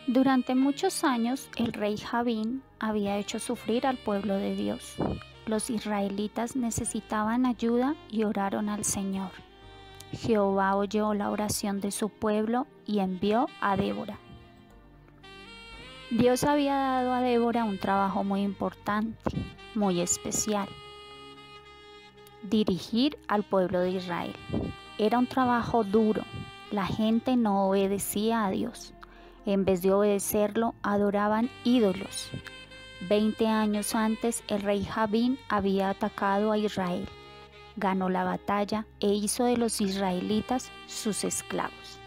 Durante muchos años el rey Javín había hecho sufrir al pueblo de Dios. Los israelitas necesitaban ayuda y oraron al Señor. Jehová oyó la oración de su pueblo y envió a Débora. Dios había dado a Débora un trabajo muy importante, muy especial: dirigir al pueblo de Israel. Era un trabajo duro. La gente no obedecía a Dios. En vez de obedecerlo, adoraban ídolos. 20 años antes, el rey Javín había atacado a Israel, ganó la batalla e hizo de los israelitas sus esclavos.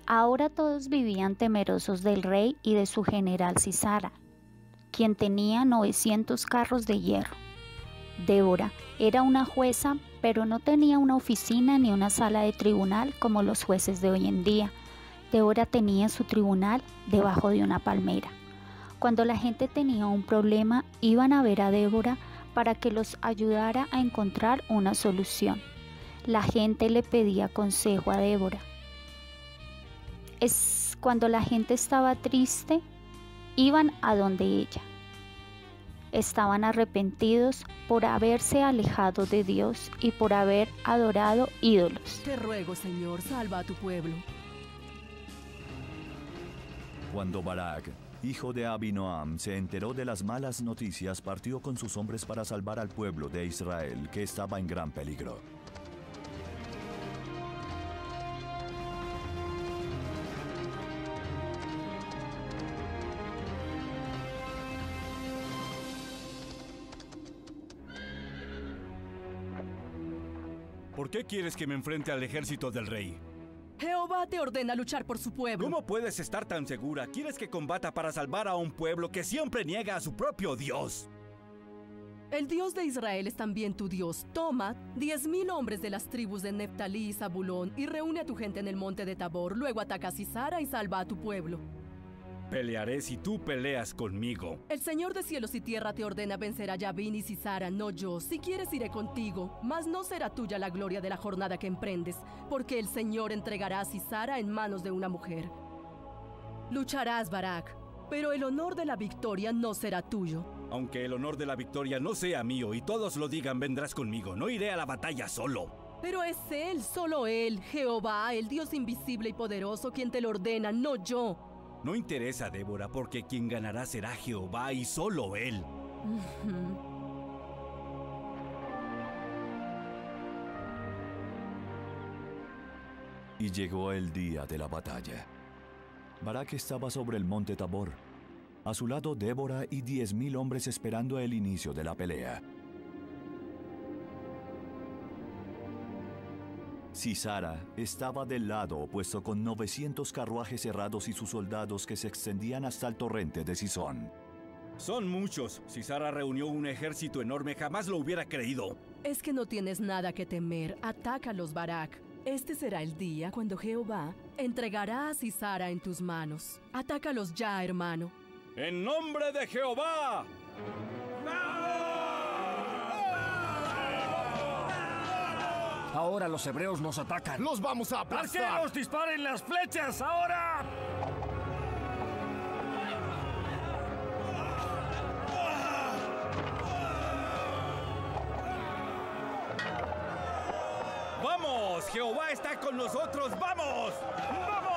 Ahora todos vivían temerosos del rey y de su general Sisara, quien tenía 900 carros de hierro. Débora era una jueza, pero no tenía una oficina ni una sala de tribunal como los jueces de hoy en día. Débora tenía su tribunal debajo de una palmera. Cuando la gente tenía un problema, iban a ver a Débora para que los ayudara a encontrar una solución. La gente le pedía consejo a Débora. Cuando la gente estaba triste, iban a donde ella. Estaban arrepentidos por haberse alejado de Dios y por haber adorado ídolos. Te ruego, Señor, salva a tu pueblo. Cuando Barak, hijo de Abinoam, se enteró de las malas noticias, partió con sus hombres para salvar al pueblo de Israel, que estaba en gran peligro. ¿Por qué quieres que me enfrente al ejército del rey? Jehová te ordena luchar por su pueblo. ¿Cómo puedes estar tan segura? ¿Quieres que combata para salvar a un pueblo que siempre niega a su propio Dios? El Dios de Israel es también tu Dios. Toma 10,000 hombres de las tribus de Neftalí y Zabulón y reúne a tu gente en el monte de Tabor. Luego ataca a Sisara y salva a tu pueblo. Pelearé si tú peleas conmigo. El Señor de cielos y tierra te ordena vencer a Yavín y Sisara, no yo. Si quieres iré contigo, mas no será tuya la gloria de la jornada que emprendes, porque el Señor entregará a Sisara en manos de una mujer. Lucharás, Barak, pero el honor de la victoria no será tuyo. Aunque el honor de la victoria no sea mío y todos lo digan, vendrás conmigo. No iré a la batalla solo. Pero es Él, solo Él, Jehová, el Dios invisible y poderoso, quien te lo ordena, no yo. No interesa, Débora, porque quien ganará será Jehová y solo Él. Y llegó el día de la batalla. Barak estaba sobre el monte Tabor. A su lado Débora y 10,000 hombres esperando el inicio de la pelea. Sisara estaba del lado opuesto con 900 carruajes cerrados y sus soldados que se extendían hasta el torrente de Sisón. Son muchos. Sisara reunió un ejército enorme, jamás lo hubiera creído. Es que no tienes nada que temer. Atácalos, Barak. Este será el día cuando Jehová entregará a Sisara en tus manos. Atácalos ya, hermano. ¡En nombre de Jehová! Ahora los hebreos nos atacan. ¡Los vamos a aplastar! ¡Arqueros, disparen las flechas! ¡Ahora! ¡Vamos! ¡Jehová está con nosotros! ¡Vamos! ¡Vamos!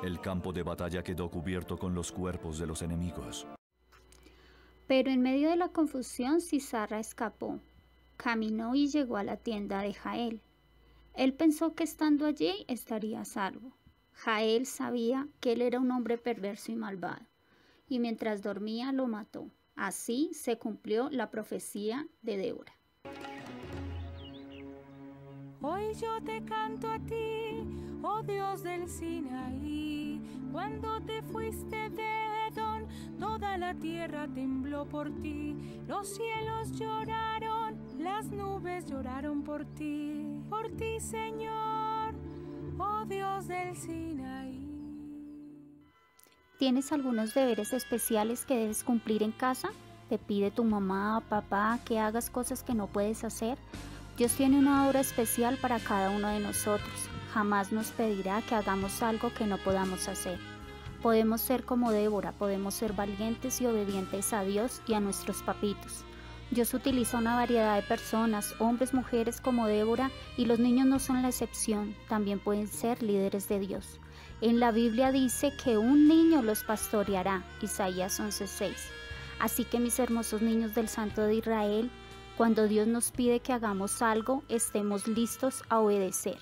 El campo de batalla quedó cubierto con los cuerpos de los enemigos. Pero en medio de la confusión, Sisara escapó. Caminó y llegó a la tienda de Jael. Él pensó que estando allí estaría a salvo. Jael sabía que él era un hombre perverso y malvado, y mientras dormía lo mató. Así se cumplió la profecía de Débora. Hoy yo te canto a ti, oh Dios del Sinaí. Cuando te fuiste de Edom, toda la tierra tembló por ti. Los cielos lloraron, las nubes lloraron por ti, Señor, oh Dios del Sinaí. ¿Tienes algunos deberes especiales que debes cumplir en casa? ¿Te pide tu mamá o papá que hagas cosas que no puedes hacer? Dios tiene una obra especial para cada uno de nosotros. Jamás nos pedirá que hagamos algo que no podamos hacer. Podemos ser como Débora, podemos ser valientes y obedientes a Dios y a nuestros papitos. Dios utiliza una variedad de personas, hombres, mujeres como Débora, y los niños no son la excepción, también pueden ser líderes de Dios. En la Biblia dice que un niño los pastoreará, Isaías 11:6. Así que mis hermosos niños del Santo de Israel, cuando Dios nos pide que hagamos algo, estemos listos a obedecer.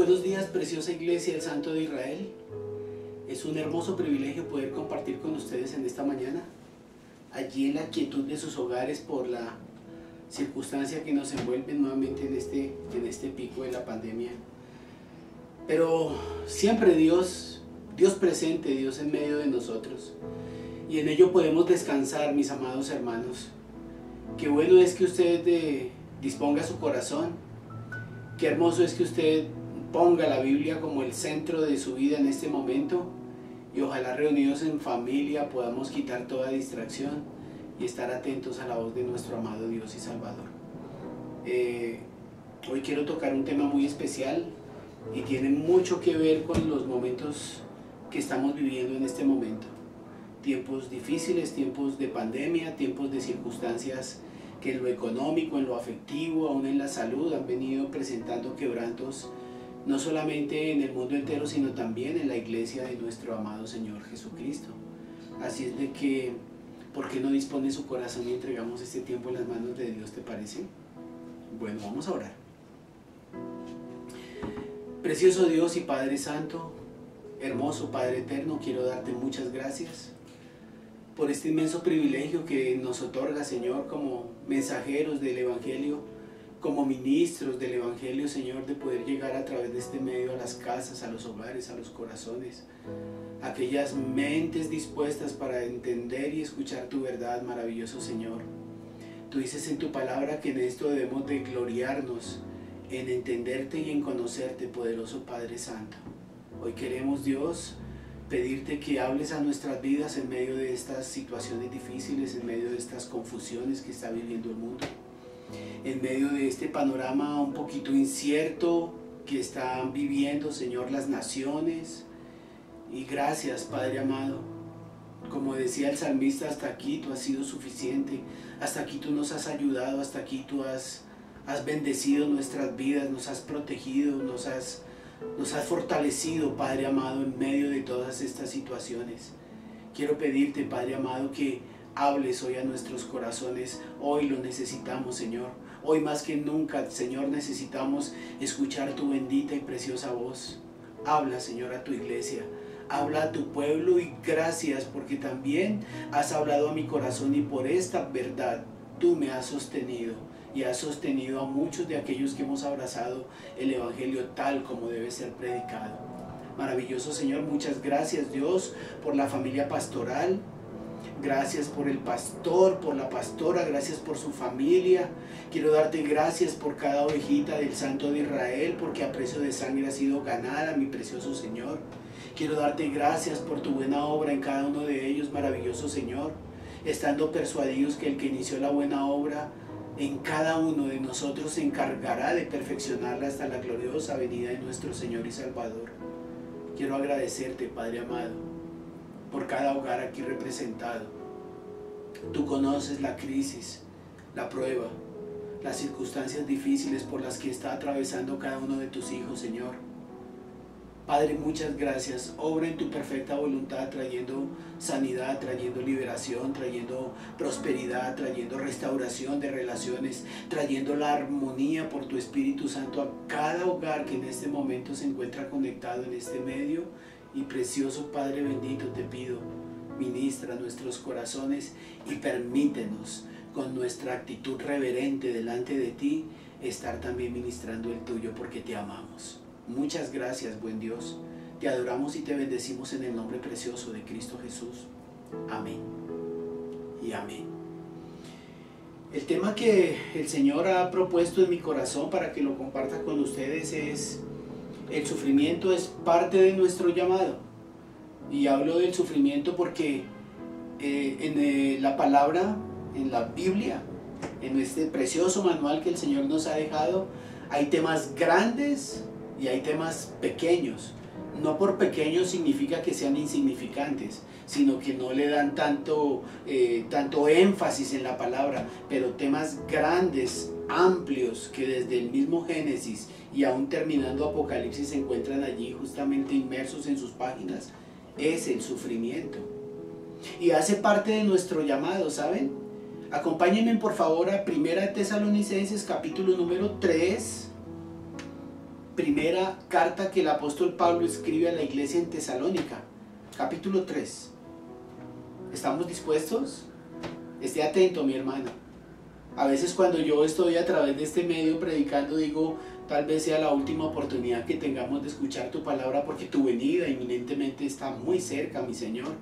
Buenos días, preciosa Iglesia del Santo de Israel. Es un hermoso privilegio poder compartir con ustedes en esta mañana, allí en la quietud de sus hogares por la circunstancia que nos envuelve nuevamente en este pico de la pandemia. Pero siempre Dios presente, Dios en medio de nosotros. Y en ello podemos descansar, mis amados hermanos. Qué bueno es que usted disponga su corazón. Qué hermoso es que usted ponga la Biblia como el centro de su vida en este momento. Y ojalá reunidos en familia podamos quitar toda distracción y estar atentos a la voz de nuestro amado Dios y Salvador. Hoy quiero tocar un tema muy especial y tiene mucho que ver con los momentos que estamos viviendo en este momento. Tiempos difíciles, tiempos de pandemia, tiempos de circunstancias que en lo económico, en lo afectivo, aún en la salud han venido presentando quebrantos, no solamente en el mundo entero, sino también en la iglesia de nuestro amado Señor Jesucristo. Así es de que, ¿por qué no dispone su corazón y entregamos este tiempo en las manos de Dios, te parece? Bueno, vamos a orar. Precioso Dios y Padre Santo, hermoso Padre Eterno, quiero darte muchas gracias por este inmenso privilegio que nos otorga, Señor, como mensajeros del Evangelio, como ministros del Evangelio, Señor, de poder llegar a través de este medio a las casas, a los hogares, a los corazones, aquellas mentes dispuestas para entender y escuchar tu verdad, maravilloso Señor. Tú dices en tu palabra que en esto debemos de gloriarnos, en entenderte y en conocerte, poderoso Padre Santo. Hoy queremos, Dios, pedirte que hables a nuestras vidas en medio de estas situaciones difíciles, en medio de estas confusiones que está viviendo el mundo, en medio de este panorama un poquito incierto que están viviendo, Señor, las naciones. Y gracias, Padre amado. Como decía el salmista, hasta aquí tú has sido suficiente, hasta aquí tú nos has ayudado, hasta aquí tú has bendecido nuestras vidas, nos has protegido, nos has fortalecido, Padre amado, en medio de todas estas situaciones. Quiero pedirte, Padre amado, que hables hoy a nuestros corazones. Hoy lo necesitamos, Señor. Hoy más que nunca, Señor, necesitamos escuchar tu bendita y preciosa voz. Habla, Señor, a tu iglesia. Habla a tu pueblo y gracias porque también has hablado a mi corazón y por esta verdad tú me has sostenido. Y has sostenido a muchos de aquellos que hemos abrazado el Evangelio tal como debe ser predicado. Maravilloso Señor, muchas gracias Dios por la familia pastoral. Gracias por el pastor, por la pastora, gracias por su familia. Quiero darte gracias por cada ovejita del Santo de Israel, porque a precio de sangre ha sido ganada, mi precioso Señor. Quiero darte gracias por tu buena obra en cada uno de ellos, maravilloso Señor. Estando persuadidos que el que inició la buena obra en cada uno de nosotros se encargará de perfeccionarla hasta la gloriosa venida de nuestro Señor y Salvador. Quiero agradecerte, Padre amado, por cada hogar aquí representado. Tú conoces la crisis, la prueba, las circunstancias difíciles por las que está atravesando cada uno de tus hijos, Señor. Padre, muchas gracias. Obra en tu perfecta voluntad, trayendo sanidad, trayendo liberación, trayendo prosperidad, trayendo restauración de relaciones, trayendo la armonía por tu Espíritu Santo a cada hogar que en este momento se encuentra conectado en este medio. Y precioso Padre bendito, te pido, ministra nuestros corazones y permítenos con nuestra actitud reverente delante de ti estar también ministrando el tuyo porque te amamos. Muchas gracias, buen Dios. Te adoramos y te bendecimos en el nombre precioso de Cristo Jesús. Amén y amén. El tema que el Señor ha propuesto en mi corazón para que lo comparta con ustedes es: el sufrimiento es parte de nuestro llamado. Y hablo del sufrimiento porque en la palabra, en la Biblia, en este precioso manual que el Señor nos ha dejado, hay temas grandes y hay temas pequeños. No por pequeños significa que sean insignificantes, sino que no le dan tanto énfasis en la palabra, pero temas grandes, amplios, que desde el mismo Génesis y aún terminando Apocalipsis se encuentran allí justamente inmersos en sus páginas, es el sufrimiento. Y hace parte de nuestro llamado, ¿saben? Acompáñenme por favor a 1 Tesalonicenses capítulo número 3. primera carta que el apóstol Pablo escribe a la iglesia en Tesalónica, capítulo 3. ¿Estamos dispuestos? Esté atento, mi hermano. A veces cuando yo estoy a través de este medio predicando, digo, tal vez sea la última oportunidad que tengamos de escuchar tu palabra, porque tu venida inminentemente está muy cerca, mi Señor.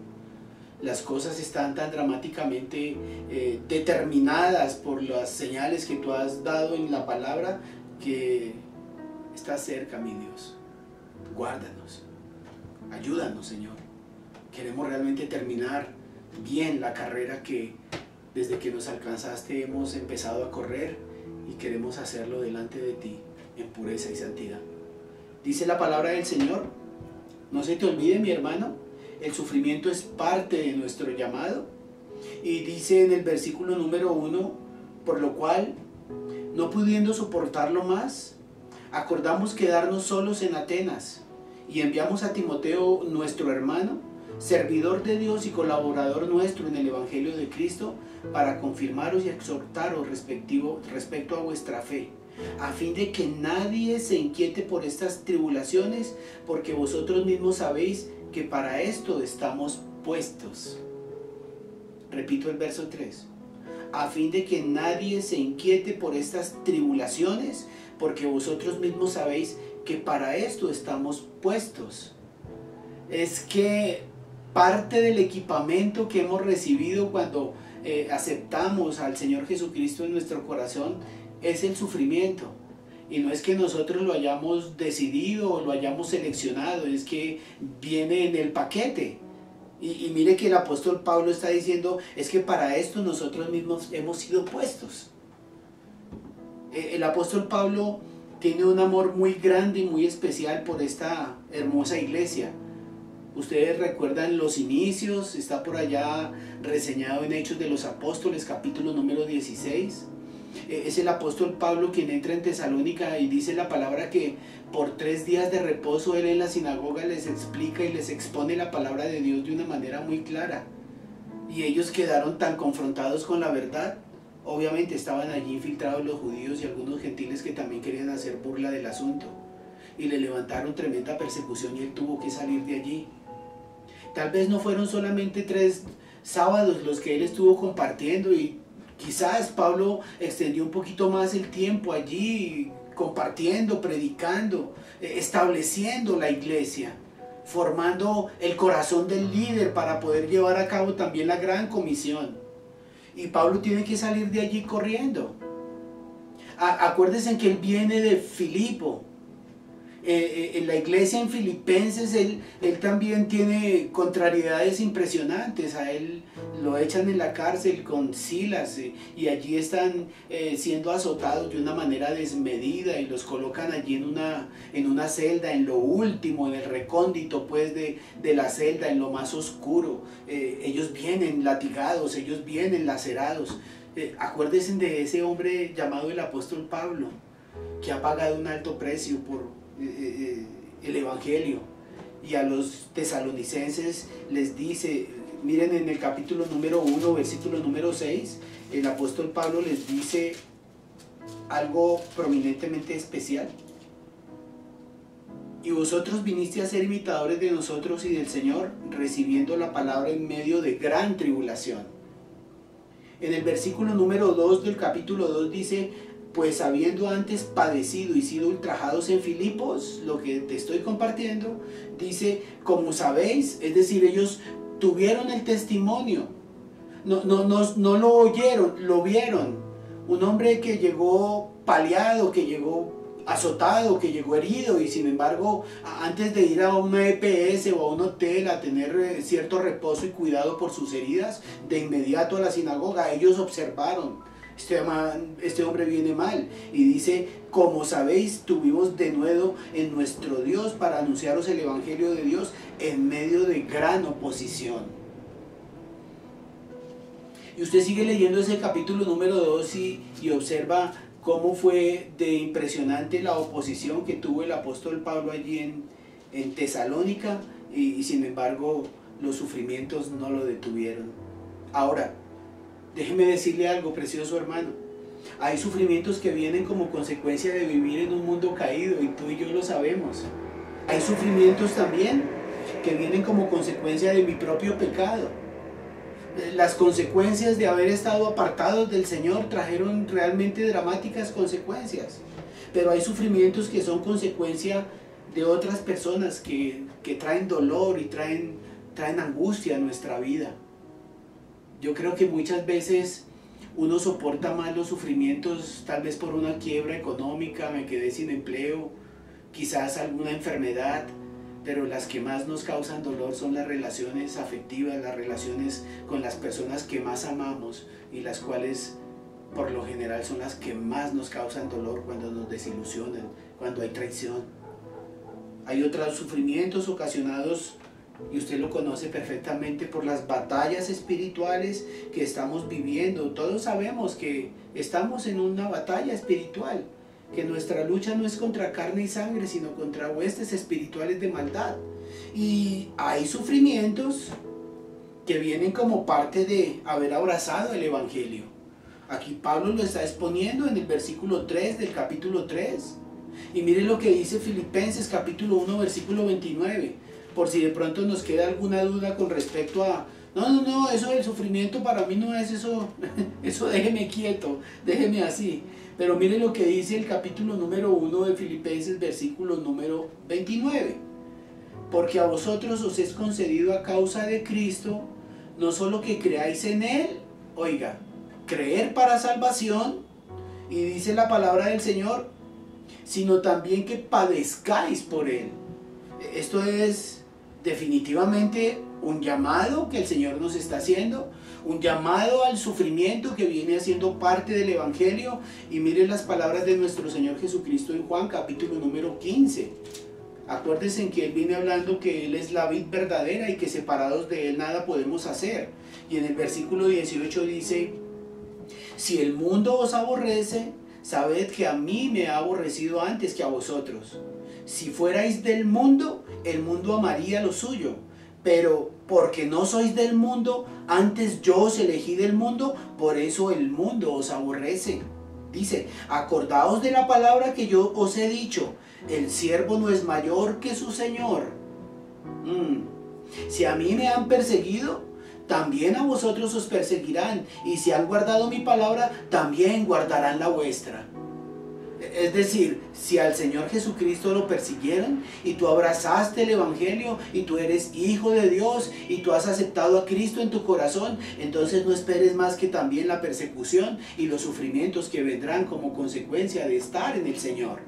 Las cosas están tan dramáticamente determinadas por las señales que tú has dado en la palabra, que está cerca, mi Dios. Guárdanos, ayúdanos, Señor. Queremos realmente terminar bien la carrera que desde que nos alcanzaste hemos empezado a correr, y queremos hacerlo delante de ti en pureza y santidad. Dice la palabra del Señor, no se te olvide, mi hermano, el sufrimiento es parte de nuestro llamado. Y dice en el versículo número 1, por lo cual, no pudiendo soportarlo más, acordamos quedarnos solos en Atenas, y enviamos a Timoteo, nuestro hermano, servidor de Dios y colaborador nuestro en el Evangelio de Cristo, para confirmaros y exhortaros respecto a vuestra fe, a fin de que nadie se inquiete por estas tribulaciones, porque vosotros mismos sabéis que para esto estamos puestos. Repito el verso 3. A fin de que nadie se inquiete por estas tribulaciones, porque vosotros mismos sabéis que para esto estamos puestos. Es que parte del equipamiento que hemos recibido cuando aceptamos al Señor Jesucristo en nuestro corazón es el sufrimiento. Y no es que nosotros lo hayamos decidido o lo hayamos seleccionado, es que viene en el paquete. Y mire que el apóstol Pablo está diciendo, es que para esto nosotros mismos hemos sido puestos. El apóstol Pablo tiene un amor muy grande y muy especial por esta hermosa iglesia. Ustedes recuerdan los inicios, está por allá reseñado en Hechos de los Apóstoles, capítulo número 16. Es el apóstol Pablo quien entra en Tesalónica y dice la palabra que por 3 días de reposo él en la sinagoga les explica y les expone la palabra de Dios de una manera muy clara. Y ellos quedaron tan confrontados con la verdad. Obviamente estaban allí infiltrados los judíos y algunos gentiles que también querían hacer burla del asunto. Y le levantaron tremenda persecución y él tuvo que salir de allí. Tal vez no fueron solamente 3 sábados los que él estuvo compartiendo, y quizás Pablo extendió un poquito más el tiempo allí compartiendo, predicando, estableciendo la iglesia, formando el corazón del líder para poder llevar a cabo también la gran comisión. Y Pablo tiene que salir de allí corriendo. Acuérdense que él viene de Filipo. En la iglesia en Filipenses él también tiene contrariedades impresionantes. A él lo echan en la cárcel con Silas, y allí están siendo azotados de una manera desmedida, y los colocan allí en una celda, en lo último, en el recóndito pues de la celda, en lo más oscuro. Ellos vienen latigados, ellos vienen lacerados. Acuérdense de ese hombre llamado el apóstol Pablo, que ha pagado un alto precio por el Evangelio. Y a los tesalonicenses les dice, miren en el capítulo número 1, versículo número 6, el apóstol Pablo les dice algo prominentemente especial. Y vosotros viniste a ser imitadores de nosotros y del Señor, recibiendo la palabra en medio de gran tribulación. En el versículo número 2 del capítulo 2 dice, pues habiendo antes padecido y sido ultrajados en Filipos, lo que te estoy compartiendo, dice, como sabéis, es decir, ellos tuvieron el testimonio, no lo oyeron, lo vieron. Un hombre que llegó paliado, que llegó azotado, que llegó herido, y sin embargo, antes de ir a una EPS o a un hotel a tener cierto reposo y cuidado por sus heridas, de inmediato a la sinagoga, ellos observaron. Este hombre viene mal, y dice, como sabéis, tuvimos denuedo en nuestro Dios para anunciaros el Evangelio de Dios en medio de gran oposición. Y usted sigue leyendo ese capítulo número 2 y observa cómo fue de impresionante la oposición que tuvo el apóstol Pablo allí en Tesalónica, y sin embargo los sufrimientos no lo detuvieron. Ahora, déjeme decirle algo, precioso hermano. Hay sufrimientos que vienen como consecuencia de vivir en un mundo caído y tú y yo lo sabemos. Hay sufrimientos también que vienen como consecuencia de mi propio pecado. Las consecuencias de haber estado apartados del Señor trajeron realmente dramáticas consecuencias. Pero hay sufrimientos que son consecuencia de otras personas que traen dolor y traen angustia a nuestra vida. Yo creo que muchas veces uno soporta más los sufrimientos, tal vez por una quiebra económica, me quedé sin empleo, quizás alguna enfermedad, pero las que más nos causan dolor son las relaciones afectivas, las relaciones con las personas que más amamos y las cuales por lo general son las que más nos causan dolor cuando nos desilusionan, cuando hay traición. Hay otros sufrimientos ocasionados, y usted lo conoce perfectamente, por las batallas espirituales que estamos viviendo. Todos sabemos que estamos en una batalla espiritual, que nuestra lucha no es contra carne y sangre, sino contra huestes espirituales de maldad. Y hay sufrimientos que vienen como parte de haber abrazado el Evangelio. Aquí Pablo lo está exponiendo en el versículo 3 del capítulo 3. Y mire lo que dice Filipenses capítulo 1 versículo 29. Por si de pronto nos queda alguna duda con respecto a no, eso del sufrimiento para mí no es eso, eso déjeme quieto, déjeme así. Pero mire lo que dice el capítulo número 1 de Filipenses, versículo número 29. Porque a vosotros os es concedido a causa de Cristo, no solo que creáis en Él, oiga, creer para salvación, y dice la palabra del Señor, sino también que padezcáis por Él. Esto es definitivamente un llamado que el Señor nos está haciendo, un llamado al sufrimiento que viene haciendo parte del Evangelio. Y miren las palabras de nuestro Señor Jesucristo en Juan capítulo número 15. Acuérdense en que Él viene hablando que Él es la vid verdadera y que separados de Él nada podemos hacer. Y en el versículo 18 dice, si el mundo os aborrece, sabed que a mí me ha aborrecido antes que a vosotros. Si fuerais del mundo, el mundo amaría lo suyo. Pero porque no sois del mundo, antes yo os elegí del mundo, por eso el mundo os aborrece. Dice, acordaos de la palabra que yo os he dicho, el siervo no es mayor que su señor. Si a mí me han perseguido, también a vosotros os perseguirán, y si han guardado mi palabra, también guardarán la vuestra. Es decir, si al Señor Jesucristo lo persiguieron y tú abrazaste el Evangelio y tú eres hijo de Dios y tú has aceptado a Cristo en tu corazón, entonces no esperes más que también la persecución y los sufrimientos que vendrán como consecuencia de estar en el Señor.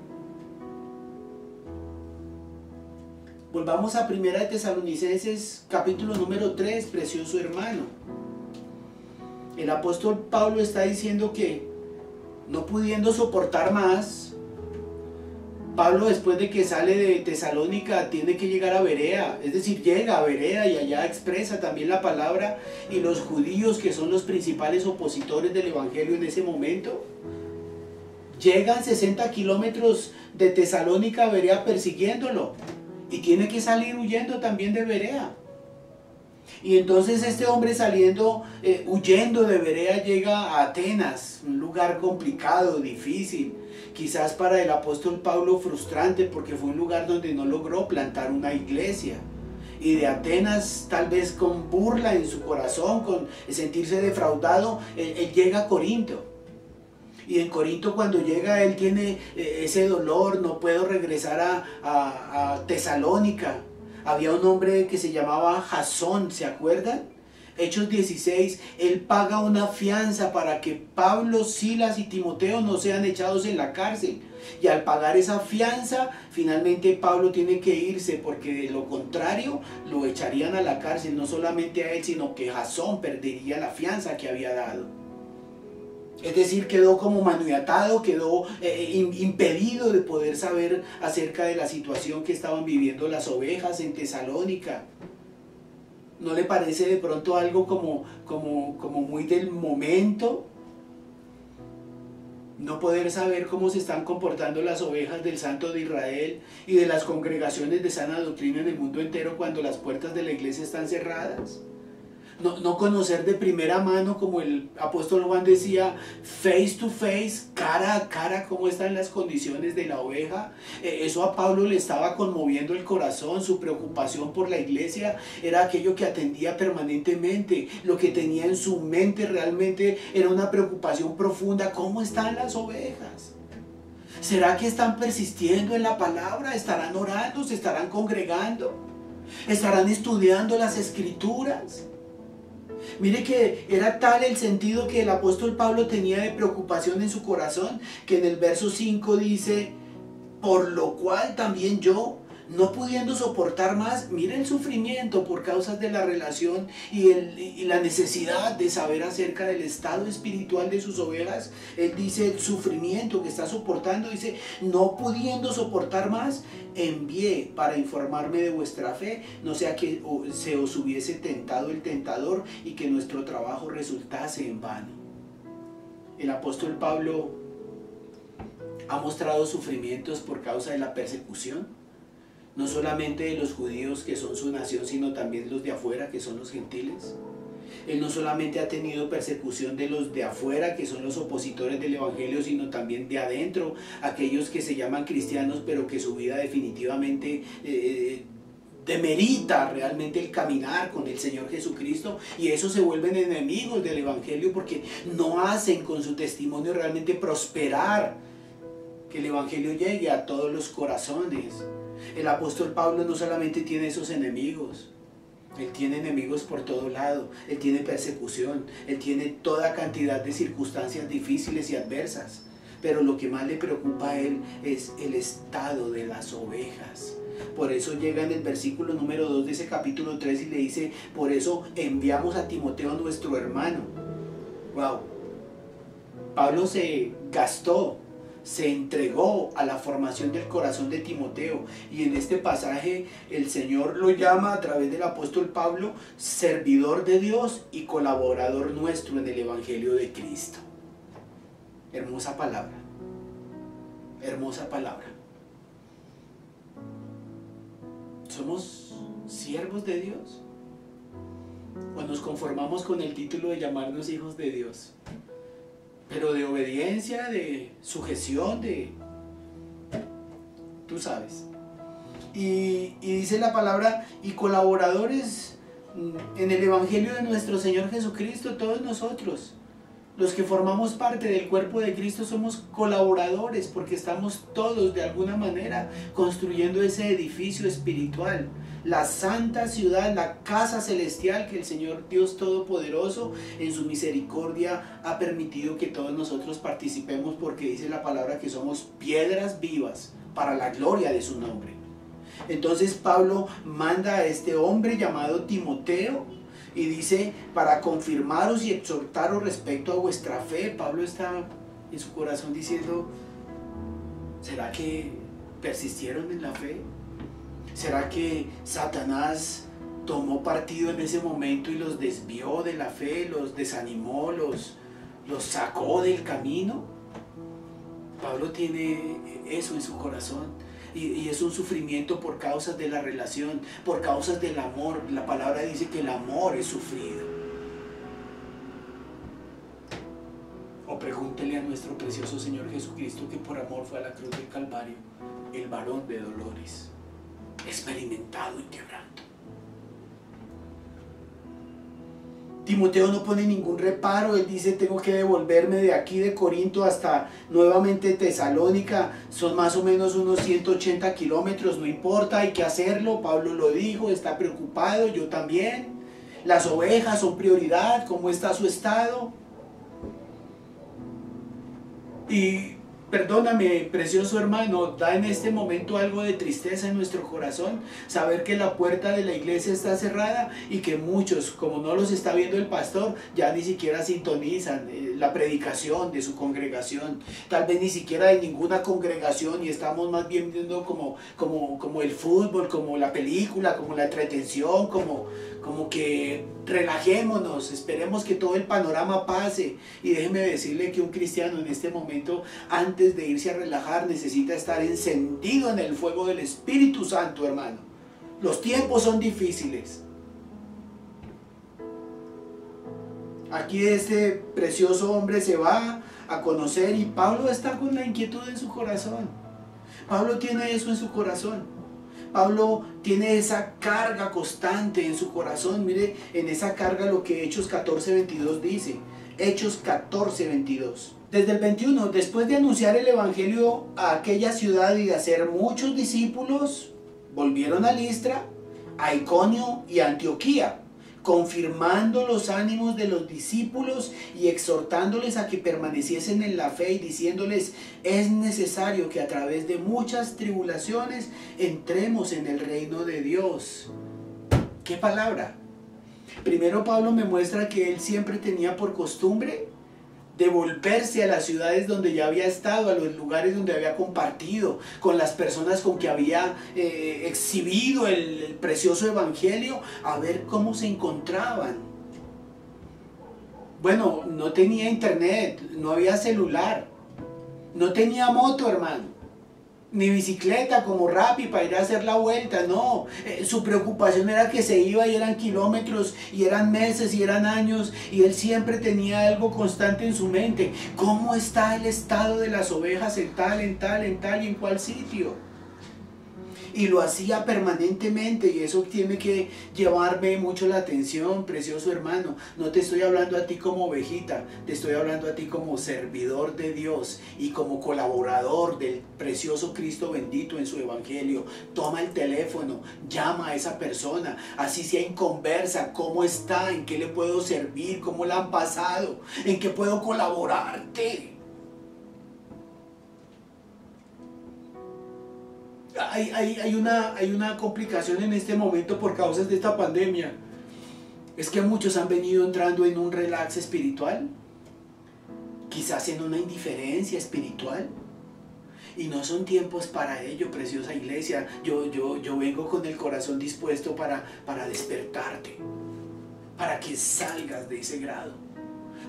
Volvamos a 1 Tesalonicenses capítulo número 3, precioso hermano. El apóstol Pablo está diciendo que no pudiendo soportar más, Pablo después de que sale de Tesalónica tiene que llegar a Berea, es decir, llega a Berea y allá expresa también la palabra, y los judíos, que son los principales opositores del Evangelio en ese momento, llegan 60 kilómetros de Tesalónica a Berea persiguiéndolo, y tiene que salir huyendo también de Berea. Y entonces este hombre saliendo, huyendo de Berea, llega a Atenas, un lugar complicado, difícil, quizás para el apóstol Pablo frustrante, porque fue un lugar donde no logró plantar una iglesia. Y de Atenas, tal vez con burla en su corazón, con sentirse defraudado, él llega a Corinto. Y en Corinto, cuando llega, él tiene ese dolor, no puedo regresar a Tesalónica. Había un hombre que se llamaba Jasón, ¿se acuerdan? Hechos 16, él paga una fianza para que Pablo, Silas y Timoteo no sean echados en la cárcel. Y al pagar esa fianza, finalmente Pablo tiene que irse, porque de lo contrario lo echarían a la cárcel, no solamente a él, sino que Jasón perdería la fianza que había dado. Es decir, quedó como maniatado, quedó impedido de poder saber acerca de la situación que estaban viviendo las ovejas en Tesalónica. ¿No le parece de pronto algo como muy del momento? No poder saber cómo se están comportando las ovejas del Santo de Israel y de las congregaciones de sana doctrina en el mundo entero cuando las puertas de la iglesia están cerradas. No conocer de primera mano, como el apóstol Juan decía, face to face, cara a cara, cómo están las condiciones de la oveja. Eso a Pablo le estaba conmoviendo el corazón. Su preocupación por la iglesia era aquello que atendía permanentemente. Lo que tenía en su mente realmente era una preocupación profunda. ¿Cómo están las ovejas? ¿Será que están persistiendo en la palabra? ¿Estarán orando? ¿Se estarán congregando? ¿Estarán estudiando las escrituras? Mire que era tal el sentido que el apóstol Pablo tenía de preocupación en su corazón, que en el verso 5 dice, por lo cual también yo, no pudiendo soportar más, mire el sufrimiento por causas de la relación y la necesidad de saber acerca del estado espiritual de sus ovejas. Él dice el sufrimiento que está soportando, dice, no pudiendo soportar más, envié para informarme de vuestra fe, no sea que se os hubiese tentado el tentador y que nuestro trabajo resultase en vano. El apóstol Pablo ha mostrado sufrimientos por causa de la persecución, no solamente de los judíos que son su nación, sino también los de afuera que son los gentiles. Él no solamente ha tenido persecución de los de afuera, que son los opositores del evangelio, sino también de adentro, aquellos que se llaman cristianos, pero que su vida definitivamente demerita realmente el caminar con el Señor Jesucristo, y esos se vuelven enemigos del evangelio porque no hacen con su testimonio realmente prosperar que el evangelio llegue a todos los corazones. El apóstol Pablo no solamente tiene esos enemigos, él tiene enemigos por todo lado, él tiene persecución, él tiene toda cantidad de circunstancias difíciles y adversas, pero lo que más le preocupa a él es el estado de las ovejas. Por eso llega en el versículo número 2 de ese capítulo 3 y le dice, por eso enviamos a Timoteo nuestro hermano. Wow. Pablo se gastó, se entregó a la formación del corazón de Timoteo, y en este pasaje el Señor lo llama a través del apóstol Pablo servidor de Dios y colaborador nuestro en el evangelio de Cristo. Hermosa palabra, hermosa palabra. ¿Somos siervos de Dios o nos conformamos con el título de llamarnos hijos de Dios? Pero de obediencia, de sujeción, tú sabes. Y dice la palabra, y colaboradores en el evangelio de nuestro Señor Jesucristo, todos nosotros, los que formamos parte del cuerpo de Cristo, somos colaboradores porque estamos todos de alguna manera construyendo ese edificio espiritual, la santa ciudad, la casa celestial que el Señor Dios Todopoderoso en su misericordia ha permitido que todos nosotros participemos, porque dice la palabra que somos piedras vivas para la gloria de su nombre. Entonces Pablo manda a este hombre llamado Timoteo y dice, para confirmaros y exhortaros respecto a vuestra fe. Pablo está en su corazón diciendo, ¿será que persistieron en la fe? ¿Será que Satanás tomó partido en ese momento y los desvió de la fe, los desanimó, los sacó del camino? Pablo tiene eso en su corazón. Y es un sufrimiento por causas de la relación, por causas del amor. La palabra dice que el amor es sufrido. O pregúntele a nuestro precioso Señor Jesucristo, que por amor fue a la cruz del Calvario, el varón de dolores, experimentado en quebranto. Timoteo no pone ningún reparo. Él dice, tengo que devolverme de aquí de Corinto hasta nuevamente Tesalónica, son más o menos unos 180 kilómetros, no importa, hay que hacerlo. Pablo lo dijo, está preocupado, yo también. Las ovejas son prioridad, ¿cómo está su estado? Y perdóname, precioso hermano, da en este momento algo de tristeza en nuestro corazón saber que la puerta de la iglesia está cerrada y que muchos, como no los está viendo el pastor, ya ni siquiera sintonizan la predicación de su congregación. Tal vez ni siquiera hay ninguna congregación y estamos más bien viendo como el fútbol, como la película, como la entretención, como que relajémonos, esperemos que todo el panorama pase. Y déjeme decirle que un cristiano en este momento, antes de irse a relajar, necesita estar encendido en el fuego del Espíritu Santo, hermano. Los tiempos son difíciles. Aquí este precioso hombre se va a conocer y Pablo está con la inquietud en su corazón. Pablo tiene eso en su corazón. Pablo tiene esa carga constante en su corazón. Mire en esa carga lo que Hechos 14:22 dice. Hechos 14:22. Desde el 21, después de anunciar el evangelio a aquella ciudad y de hacer muchos discípulos, volvieron a Listra, a Iconio y a Antioquía, confirmando los ánimos de los discípulos y exhortándoles a que permaneciesen en la fe y diciéndoles: es necesario que a través de muchas tribulaciones entremos en el reino de Dios. ¿Qué palabra? Primero Pablo me muestra que él siempre tenía por costumbre de volverse a las ciudades donde ya había estado, a los lugares donde había compartido, con las personas con que había exhibido el precioso evangelio, a ver cómo se encontraban. Bueno, no tenía internet, no había celular, no tenía moto, hermano, ni bicicleta como Rappi para ir a hacer la vuelta, no. Su preocupación era que se iba y eran kilómetros y eran meses y eran años, y él siempre tenía algo constante en su mente: ¿cómo está el estado de las ovejas en tal y en cual sitio? Y lo hacía permanentemente, y eso tiene que llevarme mucho la atención, precioso hermano. No te estoy hablando a ti como ovejita, te estoy hablando a ti como servidor de Dios y como colaborador del precioso Cristo bendito en su evangelio. Toma el teléfono, llama a esa persona, así sea en conversa: ¿cómo está? ¿En qué le puedo servir? ¿Cómo la han pasado? ¿En qué puedo colaborarte? Hay una complicación en este momento por causas de esta pandemia. Es que muchos han venido entrando en un relax espiritual, quizás en una indiferencia espiritual, y no son tiempos para ello, preciosa iglesia. Yo vengo con el corazón dispuesto para despertarte, para que salgas de ese grado,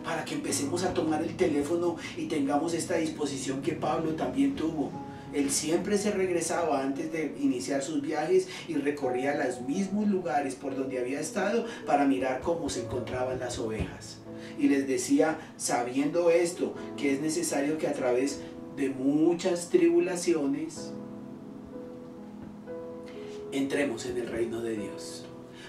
para que empecemos a tomar el teléfono y tengamos esta disposición que Pablo también tuvo. Él siempre se regresaba antes de iniciar sus viajes y recorría los mismos lugares por donde había estado para mirar cómo se encontraban las ovejas. Y les decía, sabiendo esto, que es necesario que a través de muchas tribulaciones entremos en el reino de Dios.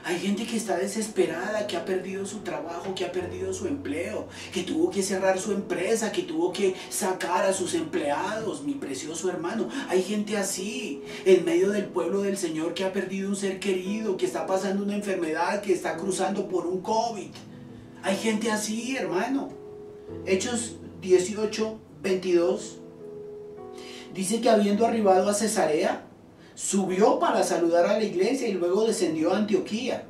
Hay gente que está desesperada, que ha perdido su trabajo, que ha perdido su empleo, que tuvo que cerrar su empresa, que tuvo que sacar a sus empleados, mi precioso hermano. Hay gente así, en medio del pueblo del Señor, que ha perdido un ser querido, que está pasando una enfermedad, que está cruzando por un COVID. Hay gente así, hermano. Hechos 18:22 dice que habiendo arribado a Cesarea, subió para saludar a la iglesia y luego descendió a Antioquía.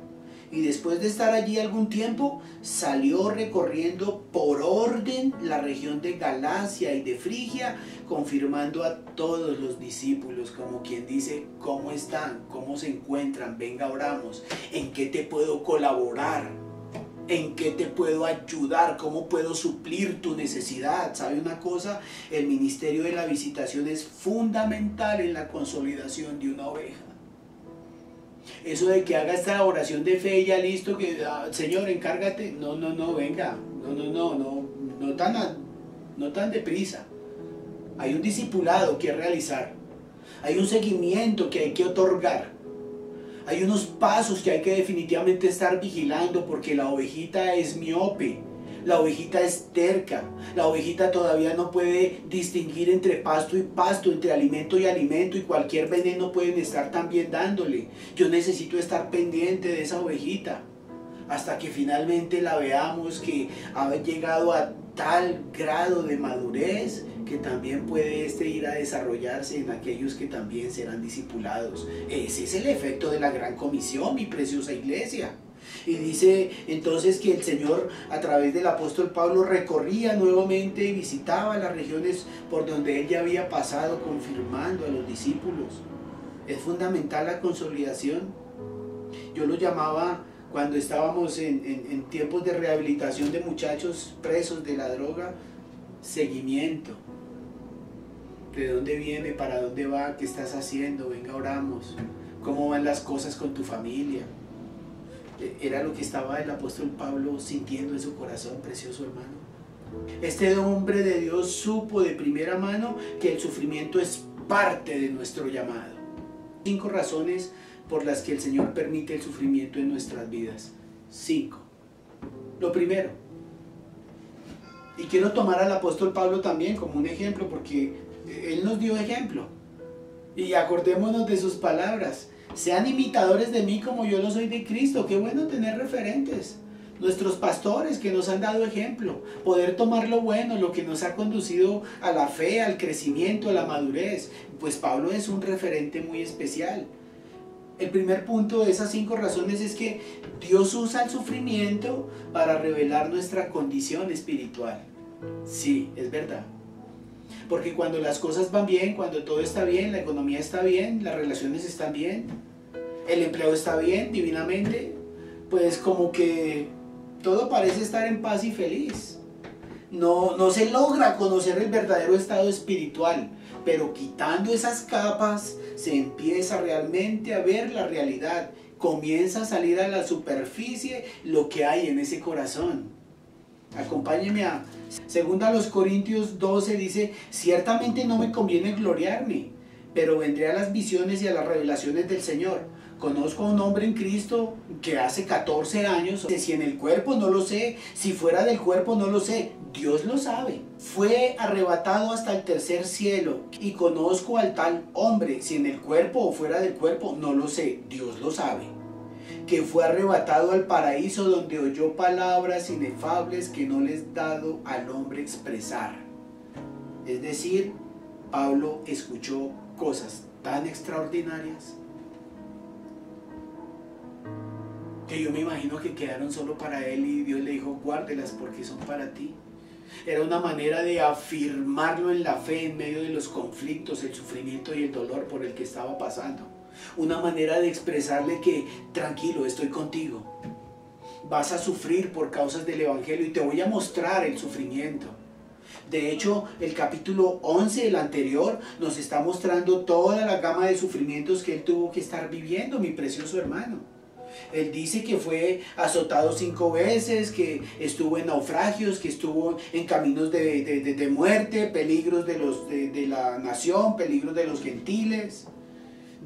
Y después de estar allí algún tiempo, salió recorriendo por orden la región de Galacia y de Frigia, confirmando a todos los discípulos, como quien dice: ¿cómo están? ¿Cómo se encuentran? Venga, oramos. ¿En qué te puedo colaborar? ¿En qué te puedo ayudar? ¿Cómo puedo suplir tu necesidad? ¿Sabe una cosa? El ministerio de la visitación es fundamental en la consolidación de una oveja. Eso de que haga esta oración de fe y ya listo, que Señor, encárgate. No, venga. No tan deprisa. Hay un discipulado que realizar. Hay un seguimiento que hay que otorgar. Hay unos pasos que hay que definitivamente estar vigilando, porque la ovejita es miope, la ovejita es terca, la ovejita todavía no puede distinguir entre pasto y pasto, entre alimento y alimento, y cualquier veneno pueden estar también dándole. Yo necesito estar pendiente de esa ovejita hasta que finalmente la veamos que ha llegado a tal grado de madurez que también puede ir a desarrollarse en aquellos que también serán discipulados. Ese es el efecto de la gran comisión, mi preciosa iglesia. Y dice entonces que el Señor, a través del apóstol Pablo, recorría nuevamente y visitaba las regiones por donde él ya había pasado, confirmando a los discípulos. Es fundamental la consolidación. Yo lo llamaba, cuando estábamos en tiempos de rehabilitación de muchachos presos de la droga, seguimiento. ¿De dónde viene? ¿Para dónde va? ¿Qué estás haciendo? Venga, oramos. ¿Cómo van las cosas con tu familia? Era lo que estaba el apóstol Pablo sintiendo en su corazón, precioso hermano. Este hombre de Dios supo de primera mano que el sufrimiento es parte de nuestro llamado. 5 razones por las que el Señor permite el sufrimiento en nuestras vidas. 5. Lo primero, y quiero tomar al apóstol Pablo también como un ejemplo, porque él nos dio ejemplo. Y acordémonos de sus palabras. Sean imitadores de mí como yo lo soy de Cristo. Qué bueno tener referentes. Nuestros pastores que nos han dado ejemplo. Poder tomar lo bueno, lo que nos ha conducido a la fe, al crecimiento, a la madurez. Pues Pablo es un referente muy especial. El primer punto de esas 5 razones es que Dios usa el sufrimiento para revelar nuestra condición espiritual. Sí, es verdad. Porque cuando las cosas van bien, cuando todo está bien, la economía está bien, las relaciones están bien, el empleo está bien, divinamente, pues como que todo parece estar en paz y feliz. No se logra conocer el verdadero estado espiritual, pero quitando esas capas se empieza realmente a ver la realidad. Comienza a salir a la superficie lo que hay en ese corazón. Acompáñeme a 2 Corintios 12, dice: ciertamente no me conviene gloriarme, pero vendré a las visiones y a las revelaciones del Señor. Conozco a un hombre en Cristo que hace 14 años, si en el cuerpo no lo sé, si fuera del cuerpo no lo sé, Dios lo sabe. Fue arrebatado hasta el tercer cielo, y conozco al tal hombre, si en el cuerpo o fuera del cuerpo no lo sé, Dios lo sabe, que fue arrebatado al paraíso, donde oyó palabras inefables que no les dado al hombre expresar. Es decir, Pablo escuchó cosas tan extraordinarias que yo me imagino que quedaron solo para él, y Dios le dijo: guárdelas porque son para ti. Era una manera de afirmarlo en la fe en medio de los conflictos, el sufrimiento y el dolor por el que estaba pasando. Una manera de expresarle que tranquilo, estoy contigo. Vas a sufrir por causas del Evangelio y te voy a mostrar el sufrimiento. De hecho, el capítulo 11, el anterior, nos está mostrando toda la gama de sufrimientos que él tuvo que estar viviendo, mi precioso hermano. Él dice que fue azotado 5 veces, que estuvo en naufragios, que estuvo en caminos de muerte, peligros de la nación, peligros de los gentiles.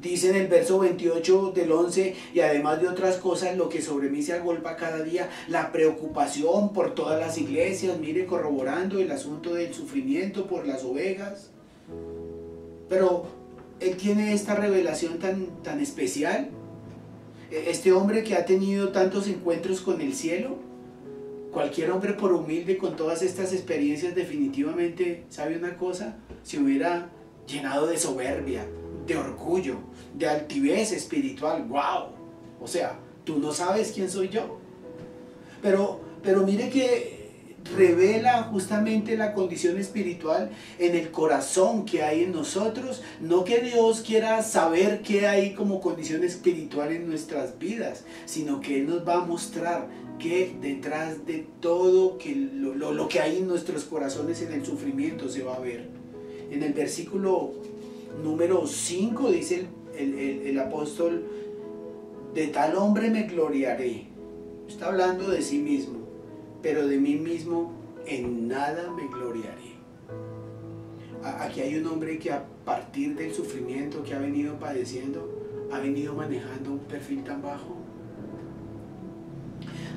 Dice en el verso 28 del 11: y además de otras cosas, lo que sobre mí se agolpa cada día, la preocupación por todas las iglesias. Mire, corroborando el asunto del sufrimiento por las ovejas. Pero él tiene esta revelación tan especial. Este hombre que ha tenido tantos encuentros con el cielo, cualquier hombre por humilde con todas estas experiencias, definitivamente, ¿sabe una cosa? Se hubiera llenado de soberbia, de orgullo, de altivez espiritual. ¡Wow! O sea, tú no sabes quién soy yo. Pero mire que revela justamente la condición espiritual en el corazón que hay en nosotros. No que Dios quiera saber qué hay como condición espiritual en nuestras vidas, sino que Él nos va a mostrar que detrás de todo lo que hay en nuestros corazones en el sufrimiento se va a ver. En el versículo número 5 dice el apóstol: de tal hombre me gloriaré. Está hablando de sí mismo. Pero de mí mismo en nada me gloriaré. Aquí hay un hombre que a partir del sufrimiento que ha venido padeciendo, ha venido manejando un perfil tan bajo.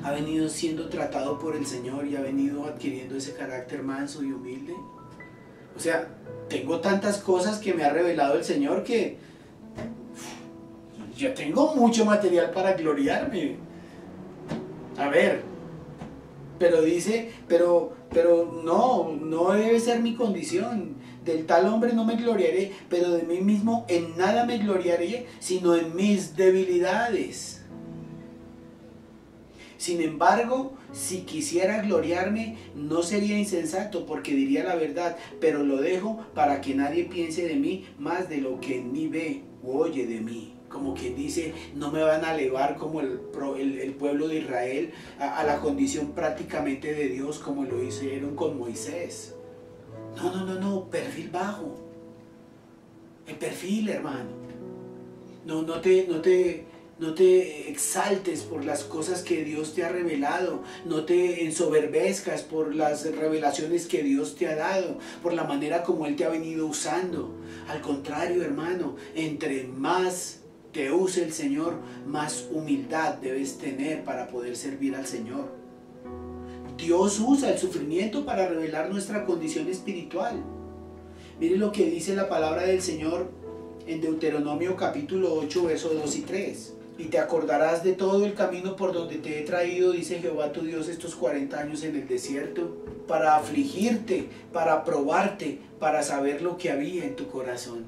Ha venido siendo tratado por el Señor y ha venido adquiriendo ese carácter manso y humilde. O sea, tengo tantas cosas que me ha revelado el Señor que yo tengo mucho material para gloriarme. A ver, pero dice, pero no debe ser mi condición. Del tal hombre no me gloriaré, pero de mí mismo en nada me gloriaré, sino en mis debilidades. Sin embargo, si quisiera gloriarme, no sería insensato, porque diría la verdad, pero lo dejo para que nadie piense de mí más de lo que en mí ve o oye de mí. Como quien dice, no me van a elevar como el pueblo de Israel a la condición prácticamente de Dios, como lo hicieron con Moisés. No, perfil bajo. El perfil, hermano. No te No te exaltes por las cosas que Dios te ha revelado. No te ensoberbezcas por las revelaciones que Dios te ha dado, por la manera como Él te ha venido usando. Al contrario, hermano, entre más te use el Señor, más humildad debes tener para poder servir al Señor. Dios usa el sufrimiento para revelar nuestra condición espiritual. Mire lo que dice la palabra del Señor en Deuteronomio capítulo 8, versos 2 y 3. Y te acordarás de todo el camino por donde te he traído, dice Jehová tu Dios, estos 40 años en el desierto, para afligirte, para probarte, para saber lo que había en tu corazón.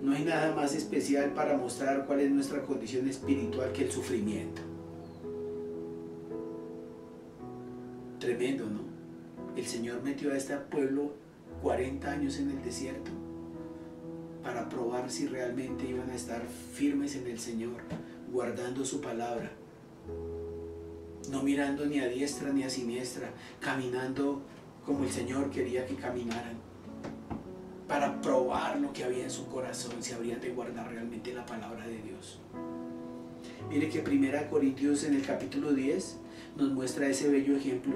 No hay nada más especial para mostrar cuál es nuestra condición espiritual que el sufrimiento. Tremendo, ¿no? El Señor metió a este pueblo 40 años en el desierto para probar si realmente iban a estar firmes en el Señor, guardando su palabra, no mirando ni a diestra ni a siniestra, caminando como el Señor quería que caminaran, para probar lo que había en su corazón, si habrían de guardar realmente la palabra de Dios. Mire que 1 Corintios en el capítulo 10 nos muestra ese bello ejemplo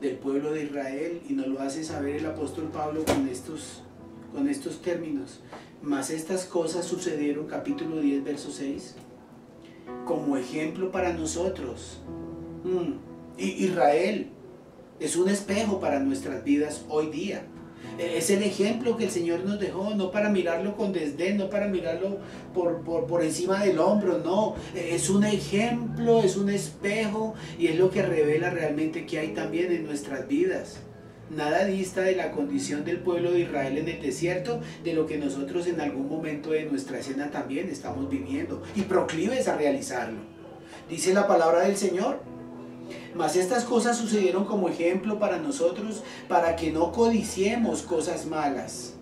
del pueblo de Israel, y nos lo hace saber el apóstol Pablo con estos términos. Mas estas cosas sucedieron, capítulo 10, verso 6, como ejemplo para nosotros. Israel es un espejo para nuestras vidas hoy día. Es el ejemplo que el Señor nos dejó, no para mirarlo con desdén, no para mirarlo por encima del hombro, no. Es un ejemplo, es un espejo, y es lo que revela realmente que hay también en nuestras vidas. Nada dista de la condición del pueblo de Israel en el desierto, de lo que nosotros en algún momento de nuestra escena también estamos viviendo, y proclives a realizarlo. Dice la palabra del Señor: mas estas cosas sucedieron como ejemplo para nosotros, para que no codiciemos cosas malas.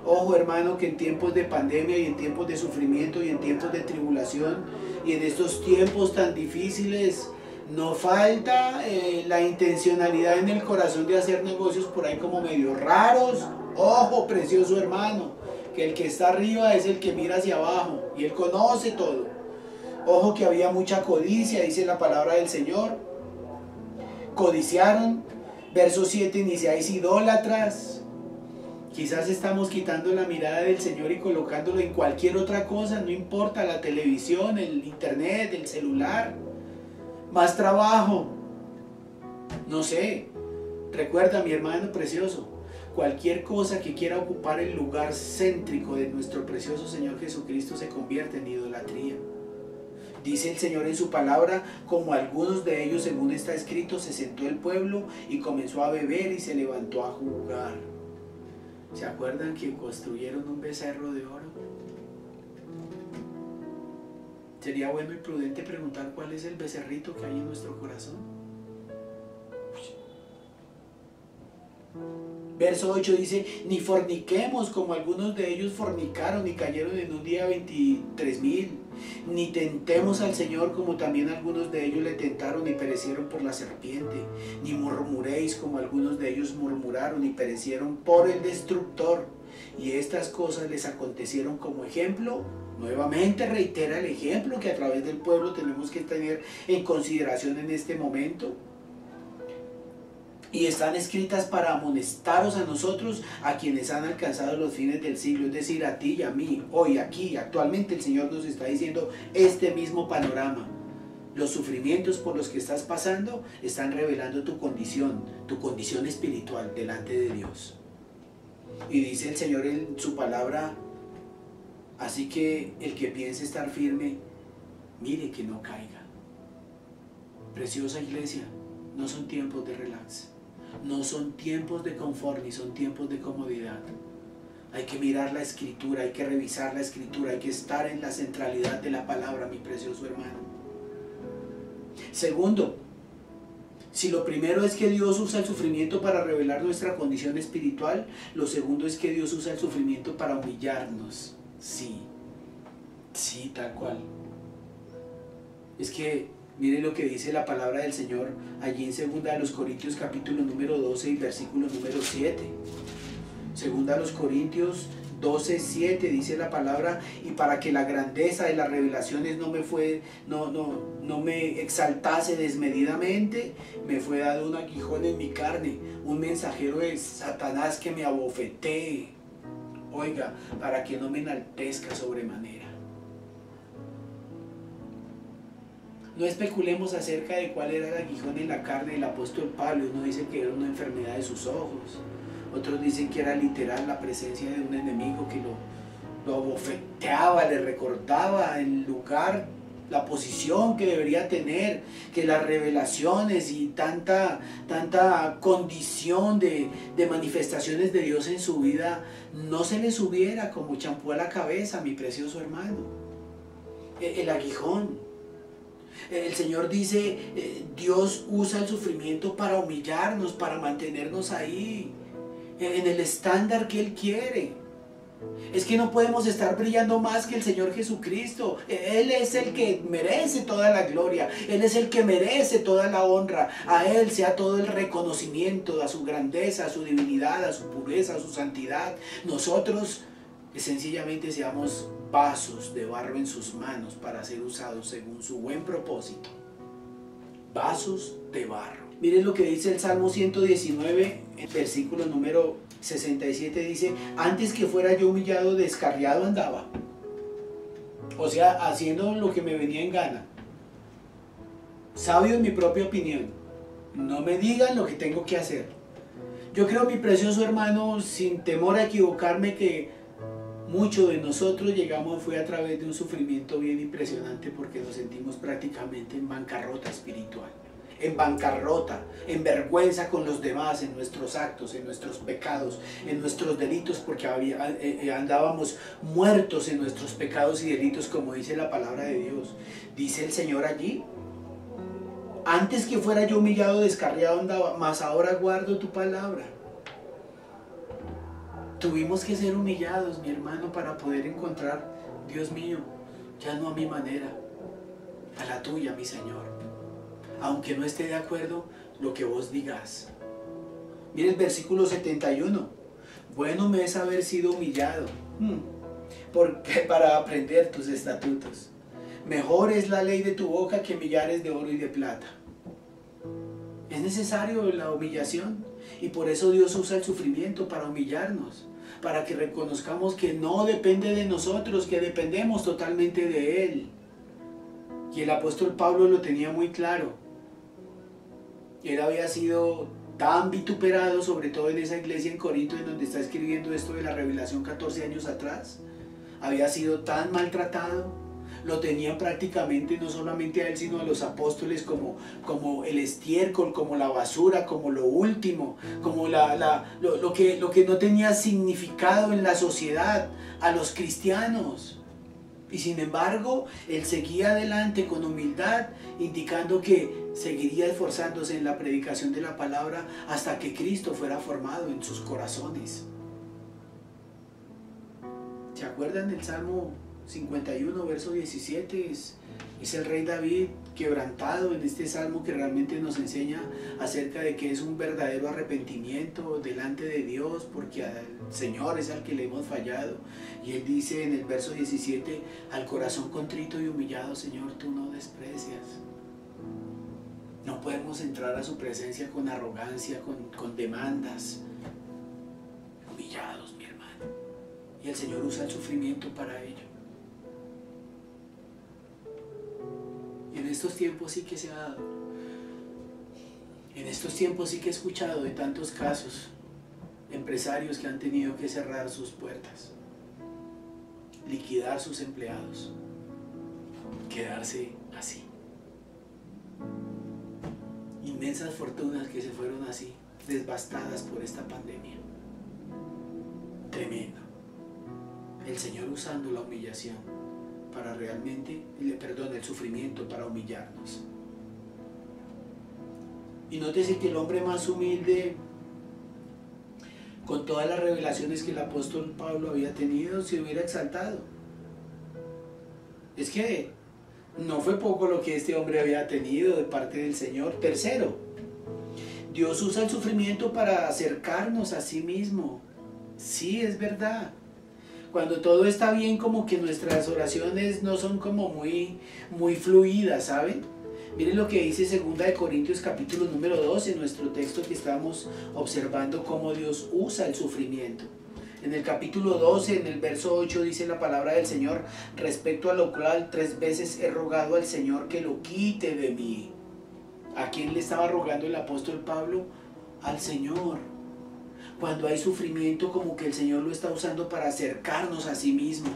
Ojo, hermano, que en tiempos de pandemia y en tiempos de sufrimiento y en tiempos de tribulación y en estos tiempos tan difíciles, no falta la intencionalidad en el corazón de hacer negocios por ahí como medio raros. Ojo, precioso hermano, que el que está arriba es el que mira hacia abajo y él conoce todo. Ojo que había mucha codicia, dice la palabra del Señor. Codiciaron. Verso 7, ni seáis idólatras. Quizás estamos quitando la mirada del Señor y colocándolo en cualquier otra cosa, no importa, la televisión, el internet, el celular, más trabajo, no sé. Recuerda, mi hermano precioso, cualquier cosa que quiera ocupar el lugar céntrico de nuestro precioso Señor Jesucristo se convierte en idolatría. Dice el Señor en su palabra: como algunos de ellos, según está escrito, se sentó el pueblo y comenzó a beber y se levantó a jugar. ¿Se acuerdan que construyeron un becerro de oro? Sería bueno y prudente preguntar cuál es el becerrito que hay en nuestro corazón. Verso 8 dice: ni forniquemos como algunos de ellos fornicaron y cayeron en un día 23,000. Ni tentemos al Señor como también algunos de ellos le tentaron y perecieron por la serpiente. Ni murmuréis como algunos de ellos murmuraron y perecieron por el destructor. Y estas cosas les acontecieron como ejemplo. Nuevamente reitera el ejemplo que a través del pueblo tenemos que tener en consideración en este momento. Y están escritas para amonestaros a nosotros, a quienes han alcanzado los fines del siglo, es decir, a ti y a mí. Hoy, aquí, actualmente el Señor nos está diciendo este mismo panorama. Los sufrimientos por los que estás pasando están revelando tu condición espiritual delante de Dios. Y dice el Señor en su palabra: así que el que piense estar firme, mire que no caiga. Preciosa iglesia, no son tiempos de relax. No son tiempos de confort, ni son tiempos de comodidad. Hay que mirar la Escritura, hay que revisar la Escritura, hay que estar en la centralidad de la palabra, mi precioso hermano. Segundo, si lo primero es que Dios usa el sufrimiento para revelar nuestra condición espiritual, lo segundo es que Dios usa el sufrimiento para humillarnos. Sí, tal cual. Es que mire lo que dice la palabra del Señor allí en 2 Corintios capítulo número 12 y versículo número 7. 2 Corintios 12:7 dice la palabra, y para que la grandeza de las revelaciones no me exaltase desmedidamente, me fue dado un aguijón en mi carne, un mensajero de Satanás que me abofetee. Oiga, para que no me enaltezca sobremanera. No especulemos acerca de cuál era el aguijón en la carne del apóstol Pablo. Uno dice que era una enfermedad de sus ojos. Otros dicen que era literal la presencia de un enemigo que lo abofeteaba, le recordaba el lugar, la posición que debería tener, que las revelaciones y tanta condición de manifestaciones de Dios en su vida no se le subiera como champú a la cabeza, mi precioso hermano. El aguijón. El Señor dice, Dios usa el sufrimiento para humillarnos, para mantenernos ahí, en el estándar que Él quiere. Es que no podemos estar brillando más que el Señor Jesucristo. Él es el que merece toda la gloria. Él es el que merece toda la honra. A Él sea todo el reconocimiento, a su grandeza, a su divinidad, a su pureza, a su santidad. Nosotros sencillamente seamos vasos de barro en sus manos para ser usados según su buen propósito. Vasos de barro. Miren lo que dice el Salmo 119, versículo número 67, dice, antes que fuera yo humillado, descarriado andaba. O sea, haciendo lo que me venía en gana. Sabio en mi propia opinión. No me digan lo que tengo que hacer. Yo creo, mi precioso hermano, sin temor a equivocarme, que muchos de nosotros llegamos fue a través de un sufrimiento bien impresionante, porque nos sentimos prácticamente en bancarrota espiritual. En bancarrota, en vergüenza con los demás, en nuestros actos, en nuestros pecados, en nuestros delitos, porque andábamos muertos en nuestros pecados y delitos, como dice la palabra de Dios. Dice el Señor allí, antes que fuera yo humillado, descarriado andaba, mas ahora guardo tu palabra. Tuvimos que ser humillados, mi hermano, para poder encontrar, Dios mío, ya no a mi manera, a la tuya, mi Señor. Aunque no esté de acuerdo lo que vos digas. Mire el versículo 71. Bueno me es haber sido humillado, porque para aprender tus estatutos. Mejor es la ley de tu boca que millares de oro y de plata. Es necesario la humillación, y por eso Dios usa el sufrimiento para humillarnos, para que reconozcamos que no depende de nosotros, que dependemos totalmente de Él. Y el apóstol Pablo lo tenía muy claro. Él había sido tan vituperado, sobre todo en esa iglesia en Corinto, en donde está escribiendo esto de la revelación 14 años atrás. Había sido tan maltratado. Lo tenían prácticamente no solamente a él, sino a los apóstoles como el estiércol, como la basura, como lo último, como lo que no tenía significado en la sociedad, a los cristianos. Y sin embargo, él seguía adelante con humildad, indicando que seguiría esforzándose en la predicación de la palabra hasta que Cristo fuera formado en sus corazones. ¿Se acuerdan del Salmo 51, verso 17? Es el rey David quebrantado en este salmo, que realmente nos enseña acerca de que es un verdadero arrepentimiento delante de Dios, porque al Señor es al que le hemos fallado. Y él dice en el verso 17, al corazón contrito y humillado, Señor, tú no desprecias. No podemos entrar a su presencia con arrogancia, con demandas. Humillados, mi hermano. Y el Señor usa el sufrimiento para ello. Y en estos tiempos sí que se ha dado. En estos tiempos sí que he escuchado de tantos casos, empresarios que han tenido que cerrar sus puertas, liquidar sus empleados, quedarse así. Inmensas fortunas que se fueron así, devastadas por esta pandemia. Tremendo. El Señor usando la humillación para realmente, el sufrimiento para humillarnos. Y nótese que el hombre más humilde, con todas las revelaciones que el apóstol Pablo había tenido, se hubiera exaltado. Es que no fue poco lo que este hombre había tenido de parte del Señor. Tercero, Dios usa el sufrimiento para acercarnos a sí mismo. Sí, es verdad. Cuando todo está bien, como que nuestras oraciones no son como muy fluidas, ¿saben? Miren lo que dice 2 Corintios capítulo número 12, en nuestro texto que estamos observando cómo Dios usa el sufrimiento. En el capítulo 12, en el verso 8, dice la palabra del Señor: respecto a lo cual 3 veces he rogado al Señor que lo quite de mí. ¿A quién le estaba rogando el apóstol Pablo? Al Señor. Cuando hay sufrimiento, como que el Señor lo está usando para acercarnos a sí mismo.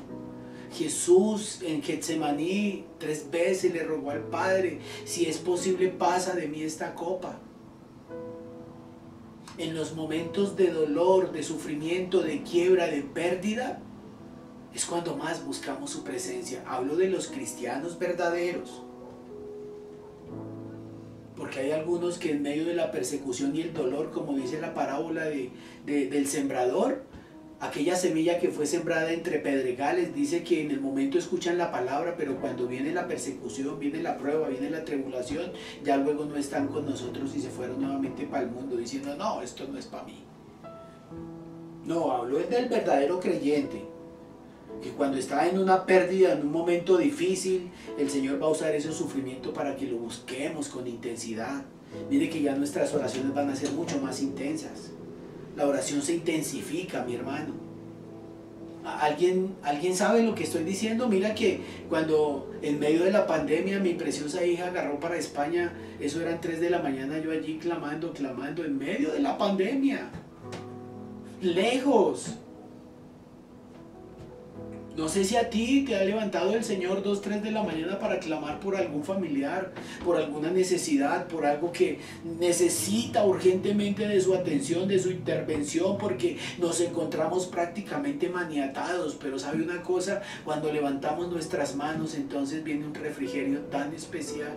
Jesús en Getsemaní 3 veces le rogó al Padre: si es posible, pasa de mí esta copa. En los momentos de dolor, de sufrimiento, de quiebra, de pérdida, es cuando más buscamos su presencia. Hablo de los cristianos verdaderos. Porque hay algunos que en medio de la persecución y el dolor, como dice la parábola del sembrador, aquella semilla que fue sembrada entre pedregales, dice que en el momento escuchan la palabra, pero cuando viene la persecución, viene la prueba, viene la tribulación, ya luego no están con nosotros y se fueron nuevamente para el mundo diciendo: no, esto no es para mí. No, hablo del verdadero creyente, que cuando está en una pérdida, en un momento difícil, el Señor va a usar ese sufrimiento para que lo busquemos con intensidad. Mire que ya nuestras oraciones van a ser mucho más intensas. La oración se intensifica, mi hermano. ¿Alguien sabe lo que estoy diciendo? Mira que cuando en medio de la pandemia mi preciosa hija agarró para España, eso eran 3 de la mañana, yo allí clamando, en medio de la pandemia, lejos. No sé si a ti te ha levantado el Señor 2, 3 de la mañana para clamar por algún familiar, por alguna necesidad, por algo que necesita urgentemente de su atención, de su intervención, porque nos encontramos prácticamente maniatados. Pero ¿sabe una cosa? Cuando levantamos nuestras manos, entonces viene un refrigerio tan especial.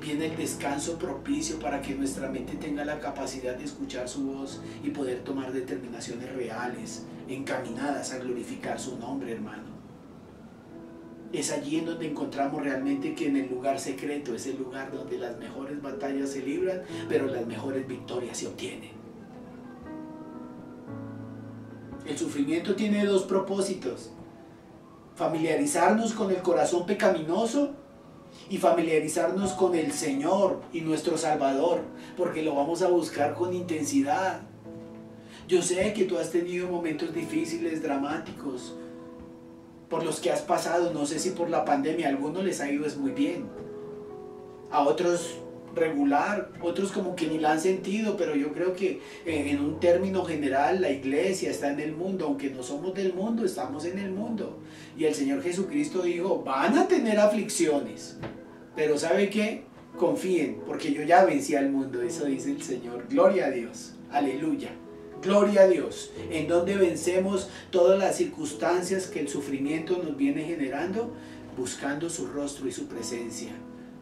Viene el descanso propicio para que nuestra mente tenga la capacidad de escuchar su voz y poder tomar determinaciones reales, encaminadas a glorificar su nombre, hermano. Es allí en donde encontramos realmente que en el lugar secreto es el lugar donde las mejores batallas se libran, pero las mejores victorias se obtienen. El sufrimiento tiene 2 propósitos: familiarizarnos con el corazón pecaminoso y familiarizarnos con el Señor y nuestro Salvador, porque lo vamos a buscar con intensidad. Yo sé que tú has tenido momentos difíciles, dramáticos, por los que has pasado. No sé si por la pandemia, a algunos les ha ido muy bien, a otros regular, otros como que ni la han sentido, pero yo creo que en un término general la iglesia está en el mundo. Aunque no somos del mundo, estamos en el mundo, y el Señor Jesucristo dijo: van a tener aflicciones, pero ¿sabe qué? Confíen, porque yo ya vencí al mundo. Eso dice el Señor. Gloria a Dios, aleluya, gloria a Dios. En donde vencemos todas las circunstancias que el sufrimiento nos viene generando, buscando su rostro y su presencia.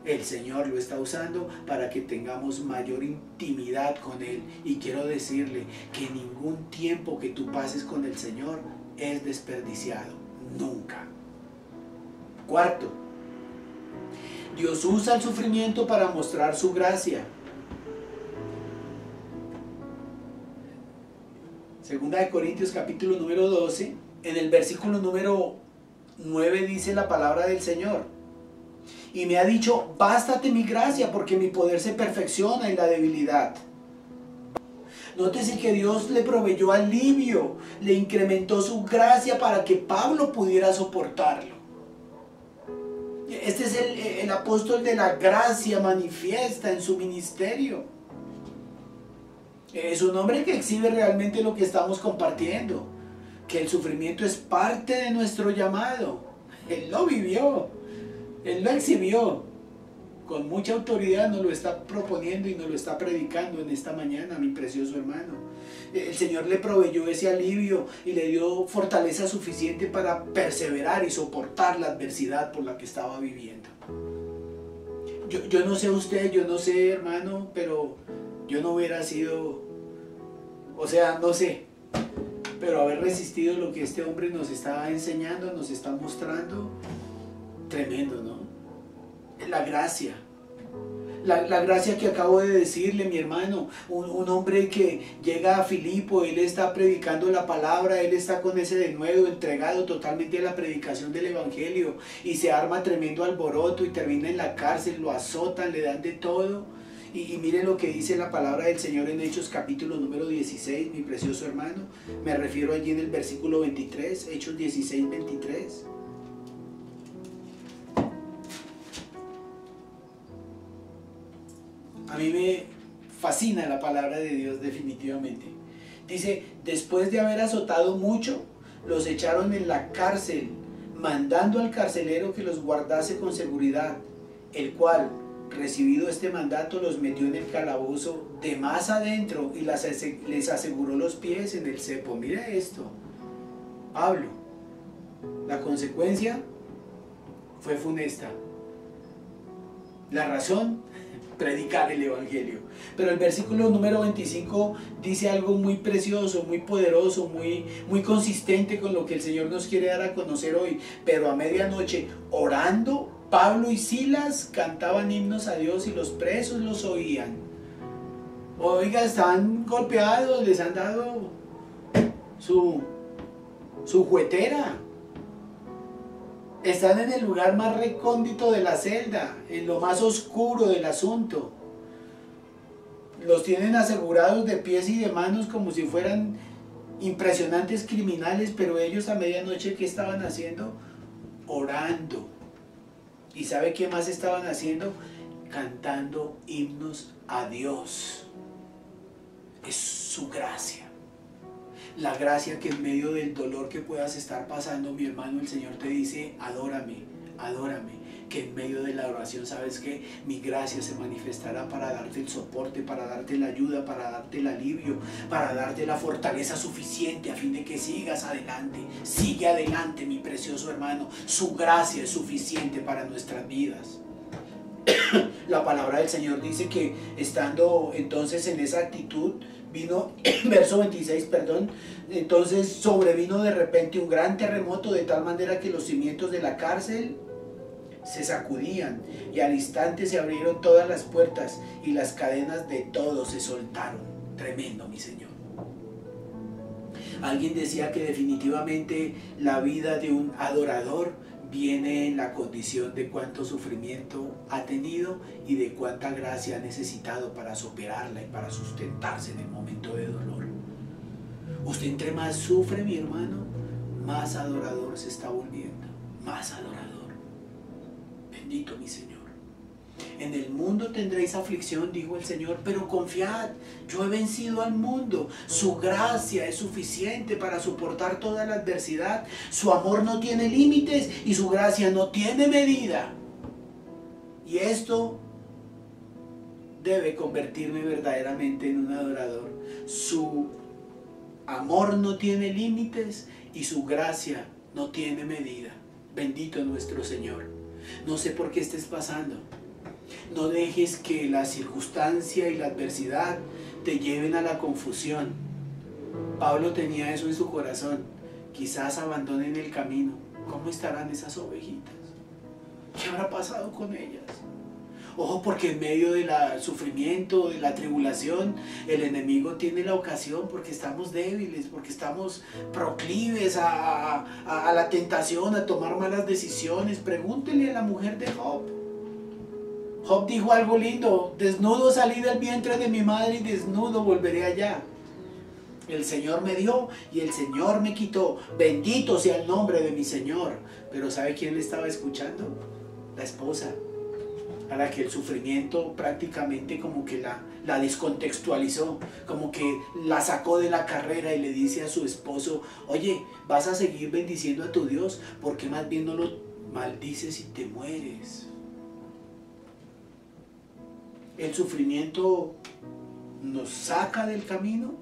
El Señor lo está usando para que tengamos mayor intimidad con Él. Y quiero decirle que ningún tiempo que tú pases con el Señor es desperdiciado, nunca. Cuarto, Dios usa el sufrimiento para mostrar su gracia. 2 Corintios capítulo número 12, en el versículo número 9 dice la palabra del Señor: y me ha dicho: bástate mi gracia, porque mi poder se perfecciona en la debilidad. Nótese que Dios le proveyó alivio, le incrementó su gracia para que Pablo pudiera soportarlo. Este es el apóstol de la gracia manifiesta en su ministerio. Es un hombre que exhibe realmente lo que estamos compartiendo, que el sufrimiento es parte de nuestro llamado. Él lo vivió, él lo exhibió, con mucha autoridad nos lo está proponiendo y nos lo está predicando en esta mañana, mi precioso hermano. El Señor le proveyó ese alivio y le dio fortaleza suficiente para perseverar y soportar la adversidad por la que estaba viviendo. Yo no sé usted, yo no sé, hermano, pero yo no hubiera sido, o sea, no sé, pero haber resistido lo que este hombre nos está enseñando, nos está mostrando, tremendo, ¿no? La gracia. La gracia que acabo de decirle, mi hermano, un hombre que llega a Filipo, él está predicando la palabra, él está con ese denuedo entregado totalmente a la predicación del evangelio y se arma tremendo alboroto y termina en la cárcel, lo azotan, le dan de todo. Y mire lo que dice la palabra del Señor en Hechos capítulo número 16, mi precioso hermano. Me refiero allí en el versículo 23, Hechos 16, 23. A mí me fascina la palabra de Dios definitivamente. Dice, después de haber azotado mucho, los echaron en la cárcel, mandando al carcelero que los guardase con seguridad, el cual, recibido este mandato, los metió en el calabozo de más adentro y les aseguró los pies en el cepo. Mira esto, Pablo, la consecuencia fue funesta. La razón, predicar el evangelio. Pero el versículo número 25 dice algo muy precioso, muy poderoso, muy consistente con lo que el Señor nos quiere dar a conocer hoy. Pero a medianoche, orando, Pablo y Silas cantaban himnos a Dios y los presos los oían. Oiga, están golpeados, les han dado su juetera. Están en el lugar más recóndito de la celda, en lo más oscuro del asunto. Los tienen asegurados de pies y de manos como si fueran impresionantes criminales, pero ellos a medianoche, ¿qué estaban haciendo? Orando. ¿Y sabe qué más estaban haciendo? Cantando himnos a Dios. Es su gracia. La gracia que en medio del dolor que puedas estar pasando, mi hermano, el Señor te dice, adórame, adórame. Que en medio de la oración, ¿sabes qué? Mi gracia se manifestará para darte el soporte, para darte la ayuda, para darte el alivio, para darte la fortaleza suficiente a fin de que sigas adelante. Sigue adelante, mi precioso hermano. Su gracia es suficiente para nuestras vidas. La palabra del Señor dice que estando entonces en esa actitud, vino, verso 26, perdón, entonces sobrevino de repente un gran terremoto de tal manera que los cimientos de la cárcel se sacudían y al instante se abrieron todas las puertas y las cadenas de todos se soltaron. Tremendo, mi Señor. Alguien decía que definitivamente la vida de un adorador viene en la condición de cuánto sufrimiento ha tenido y de cuánta gracia ha necesitado para superarla y para sustentarse en el momento de dolor. Usted entre más sufre, mi hermano, más adorador se está volviendo, más adorador. Bendito mi Señor. En el mundo tendréis aflicción, dijo el Señor, pero confiad, yo he vencido al mundo. Su gracia es suficiente para soportar toda la adversidad. Su amor no tiene límites y su gracia no tiene medida. Y esto debe convertirme verdaderamente en un adorador. Su amor no tiene límites y su gracia no tiene medida. Bendito nuestro Señor. No sé por qué estés pasando. No dejes que la circunstancia y la adversidad te lleven a la confusión. Pablo tenía eso en su corazón. Quizás abandonen el camino. ¿Cómo estarán esas ovejitas? ¿Qué habrá pasado con ellas? Ojo, porque en medio del sufrimiento, de la tribulación, el enemigo tiene la ocasión, porque estamos débiles, porque estamos proclives a la tentación, a tomar malas decisiones. Pregúntele a la mujer de Job. Job dijo algo lindo: desnudo salí del vientre de mi madre y desnudo volveré allá. El Señor me dio y el Señor me quitó. Bendito sea el nombre de mi Señor. Pero ¿sabe quién le estaba escuchando? La esposa, a la que el sufrimiento prácticamente como que la descontextualizó, como que la sacó de la carrera y le dice a su esposo: oye, vas a seguir bendiciendo a tu Dios, ¿por qué más bien no lo maldices y te mueres? El sufrimiento nos saca del camino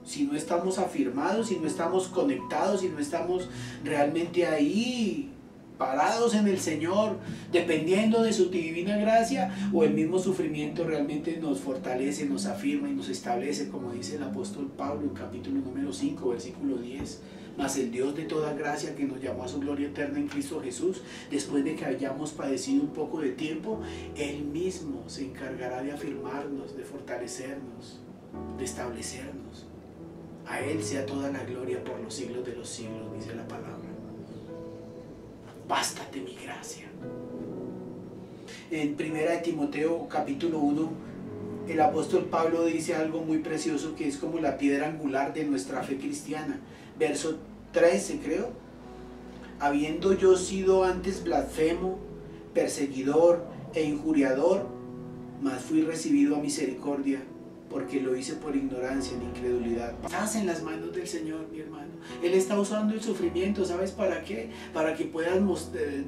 si no estamos afirmados, si no estamos conectados, si no estamos realmente ahí parados en el Señor, dependiendo de su divina gracia, o el mismo sufrimiento realmente nos fortalece, nos afirma y nos establece, como dice el apóstol Pablo en capítulo número 5, versículo 10. Mas el Dios de toda gracia, que nos llamó a su gloria eterna en Cristo Jesús, después de que hayamos padecido un poco de tiempo, Él mismo se encargará de afirmarnos, de fortalecernos, de establecernos. A Él sea toda la gloria por los siglos de los siglos, dice la palabra. Bástate mi gracia. En 1 Timoteo capítulo 1, el apóstol Pablo dice algo muy precioso que es como la piedra angular de nuestra fe cristiana. Verso 13, creo. Habiendo yo sido antes blasfemo, perseguidor e injuriador, mas fui recibido a misericordia, porque lo hice por ignorancia en incredulidad. Estás en las manos del Señor, mi hermano. Él está usando el sufrimiento, ¿sabes para qué? Para que puedas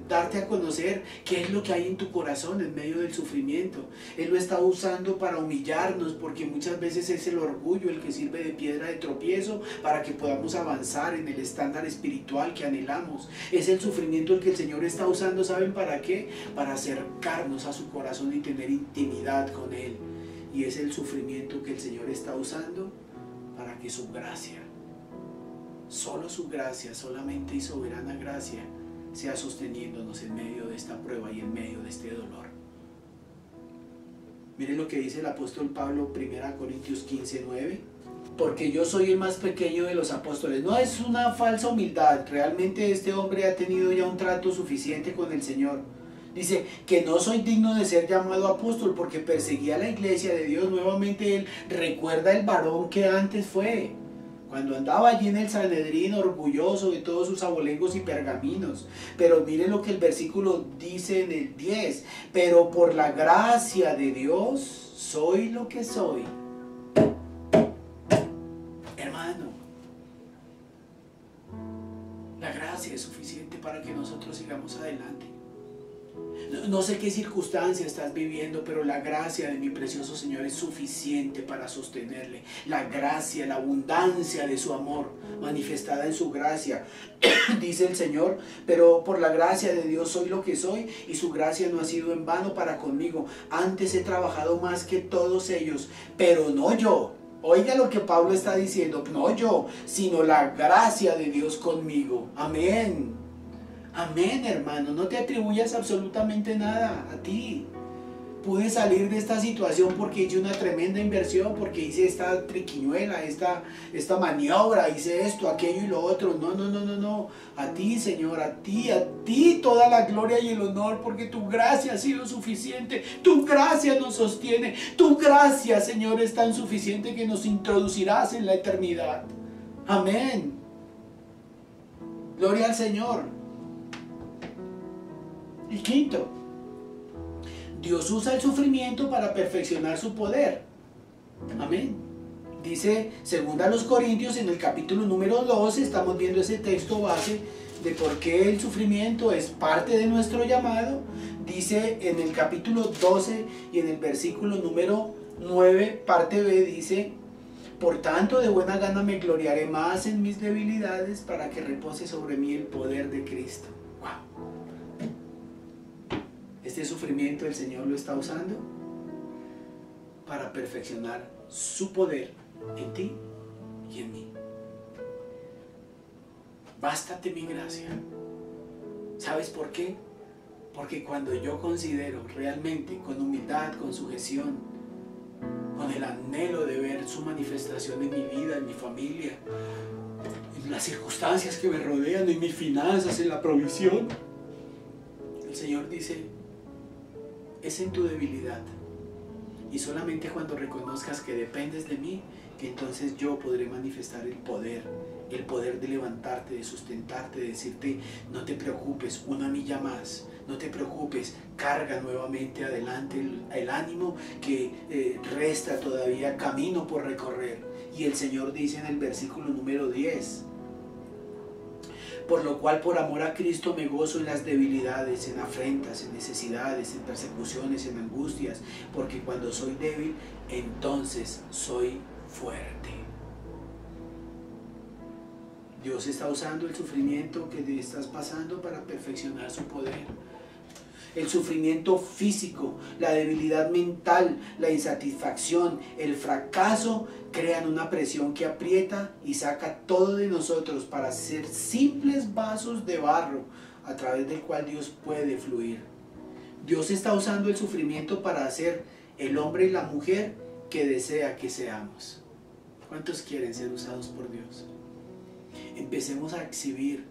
darte a conocer qué es lo que hay en tu corazón en medio del sufrimiento. Él lo está usando para humillarnos, porque muchas veces es el orgullo el que sirve de piedra de tropiezo para que podamos avanzar en el estándar espiritual que anhelamos. Es el sufrimiento el que el Señor está usando, ¿saben para qué? Para acercarnos a su corazón y tener intimidad con Él. Y es el sufrimiento que el Señor está usando para que su gracia, solo su gracia, solamente y soberana gracia, sea sosteniéndonos en medio de esta prueba y en medio de este dolor. Miren lo que dice el apóstol Pablo, 1 Corintios 15, 9. Porque yo soy el más pequeño de los apóstoles. No es una falsa humildad, realmente este hombre ha tenido ya un trato suficiente con el Señor. Dice que no soy digno de ser llamado apóstol porque perseguía a la iglesia de Dios. Nuevamente él recuerda el varón que antes fue, cuando andaba allí en el Sanedrín orgulloso de todos sus abolengos y pergaminos. Pero miren lo que el versículo dice en el 10. Pero por la gracia de Dios soy lo que soy. Hermano, la gracia es suficiente para que nosotros sigamos adelante. No sé qué circunstancia estás viviendo, pero la gracia de mi precioso Señor es suficiente para sostenerle. La gracia, la abundancia de su amor manifestada en su gracia. Dice el Señor, pero por la gracia de Dios soy lo que soy, y su gracia no ha sido en vano para conmigo. Antes he trabajado más que todos ellos, pero no yo. Oiga lo que Pablo está diciendo, no yo, sino la gracia de Dios conmigo. Amén. Amén, hermano, no te atribuyas absolutamente nada a ti. Pude salir de esta situación porque hice una tremenda inversión, porque hice esta triquiñuela, esta maniobra, hice esto, aquello y lo otro. No. A ti, Señor, a ti toda la gloria y el honor, porque tu gracia ha sido suficiente. Tu gracia nos sostiene. Tu gracia, Señor, es tan suficiente que nos introducirás en la eternidad. Amén. Gloria al Señor. Y quinto, Dios usa el sufrimiento para perfeccionar su poder. Amén. Dice 2 Corintios en el capítulo número 12, estamos viendo ese texto base de por qué el sufrimiento es parte de nuestro llamado. Dice en el capítulo 12 y en el versículo número 9, parte B, dice: por tanto, de buena gana me gloriaré más en mis debilidades para que repose sobre mí el poder de Cristo. Wow. Este sufrimiento el Señor lo está usando para perfeccionar su poder en ti y en mí. Bástate mi gracia. ¿Sabes por qué? Porque cuando yo considero realmente con humildad, con sujeción, con el anhelo de ver su manifestación en mi vida, en mi familia, en las circunstancias que me rodean, en mis finanzas, en la provisión, el Señor dice: es en tu debilidad, y solamente cuando reconozcas que dependes de mí, que entonces yo podré manifestar el poder de levantarte, de sustentarte, de decirte: no te preocupes, una milla más, no te preocupes, carga nuevamente adelante el ánimo que resta todavía camino por recorrer. Y el Señor dice en el versículo número 10: por lo cual, por amor a Cristo, me gozo en las debilidades, en afrentas, en necesidades, en persecuciones, en angustias, porque cuando soy débil, entonces soy fuerte. Dios está usando el sufrimiento que te estás pasando para perfeccionar su poder. El sufrimiento físico, la debilidad mental, la insatisfacción, el fracaso crean una presión que aprieta y saca todo de nosotros para ser simples vasos de barro a través del cual Dios puede fluir. Dios está usando el sufrimiento para hacer el hombre y la mujer que desea que seamos. ¿Cuántos quieren ser usados por Dios? Empecemos a exhibir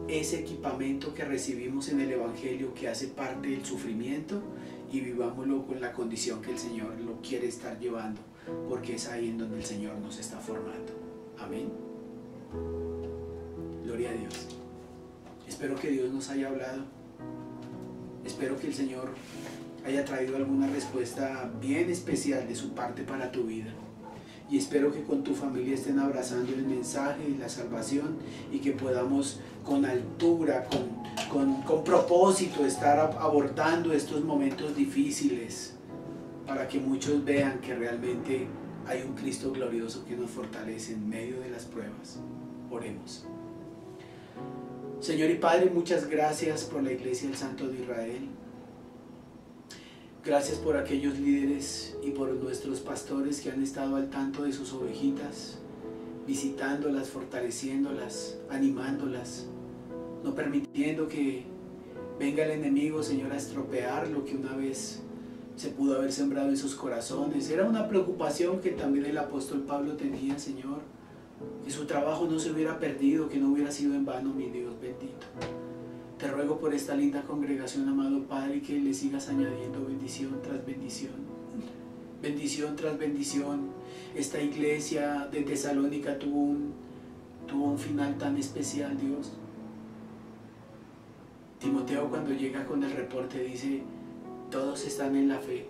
ese equipamiento que recibimos en el Evangelio que hace parte del sufrimiento y vivámoslo con la condición que el Señor lo quiere estar llevando, porque es ahí en donde el Señor nos está formando. Amén. Gloria a Dios. Espero que Dios nos haya hablado. Espero que el Señor haya traído alguna respuesta bien especial de su parte para tu vida. Y espero que con tu familia estén abrazando el mensaje y la salvación y que podamos con altura, con propósito estar abordando estos momentos difíciles para que muchos vean que realmente hay un Cristo glorioso que nos fortalece en medio de las pruebas. Oremos. Señor y Padre, muchas gracias por la Iglesia del Santo de Israel. Gracias por aquellos líderes y por nuestros pastores que han estado al tanto de sus ovejitas, visitándolas, fortaleciéndolas, animándolas, no permitiendo que venga el enemigo, Señor, a estropear lo que una vez se pudo haber sembrado en sus corazones. Era una preocupación que también el apóstol Pablo tenía, Señor, que su trabajo no se hubiera perdido, que no hubiera sido en vano, mi Dios bendito. Te ruego por esta linda congregación, amado Padre, que le sigas añadiendo bendición tras bendición. Bendición tras bendición. Esta iglesia de Tesalónica tuvo un final tan especial, Dios. Timoteo, cuando llega con el reporte, dice: todos están en la fe,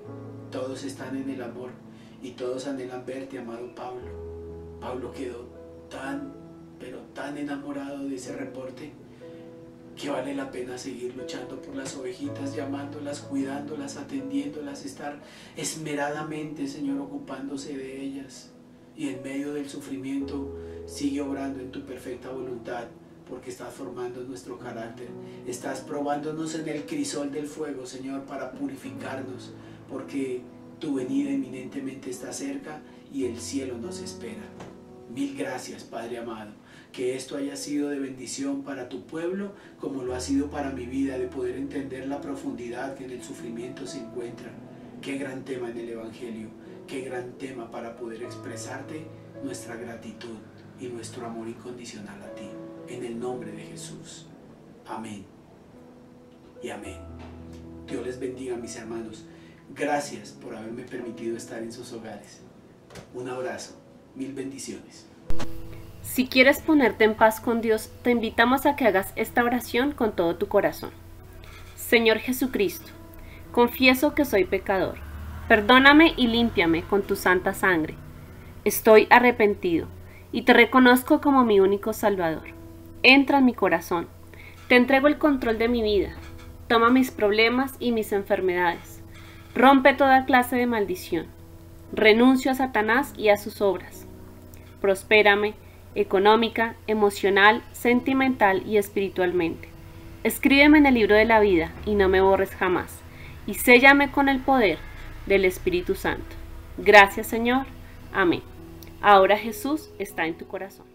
todos están en el amor y todos anhelan verte, amado Pablo. Pablo quedó pero tan enamorado de ese reporte que vale la pena seguir luchando por las ovejitas, llamándolas, cuidándolas, atendiéndolas, estar esmeradamente, Señor, ocupándose de ellas. Y en medio del sufrimiento sigue obrando en tu perfecta voluntad, porque estás formando nuestro carácter. Estás probándonos en el crisol del fuego, Señor, para purificarnos, porque tu venida eminentemente está cerca y el cielo nos espera. Mil gracias, Padre amado. Que esto haya sido de bendición para tu pueblo, como lo ha sido para mi vida, de poder entender la profundidad que en el sufrimiento se encuentra. Qué gran tema en el Evangelio, qué gran tema para poder expresarte nuestra gratitud y nuestro amor incondicional a ti. En el nombre de Jesús. Amén y amén. Dios les bendiga, mis hermanos. Gracias por haberme permitido estar en sus hogares. Un abrazo. Mil bendiciones. Si quieres ponerte en paz con Dios, te invitamos a que hagas esta oración con todo tu corazón. Señor Jesucristo, confieso que soy pecador. Perdóname y límpiame con tu santa sangre. Estoy arrepentido y te reconozco como mi único Salvador. Entra en mi corazón. Te entrego el control de mi vida. Toma mis problemas y mis enfermedades. Rompe toda clase de maldición. Renuncio a Satanás y a sus obras. Prospérame económica, emocional, sentimental y espiritualmente. Escríbeme en el libro de la vida y no me borres jamás, y séllame con el poder del Espíritu Santo. Gracias, Señor. Amén. Ahora Jesús está en tu corazón.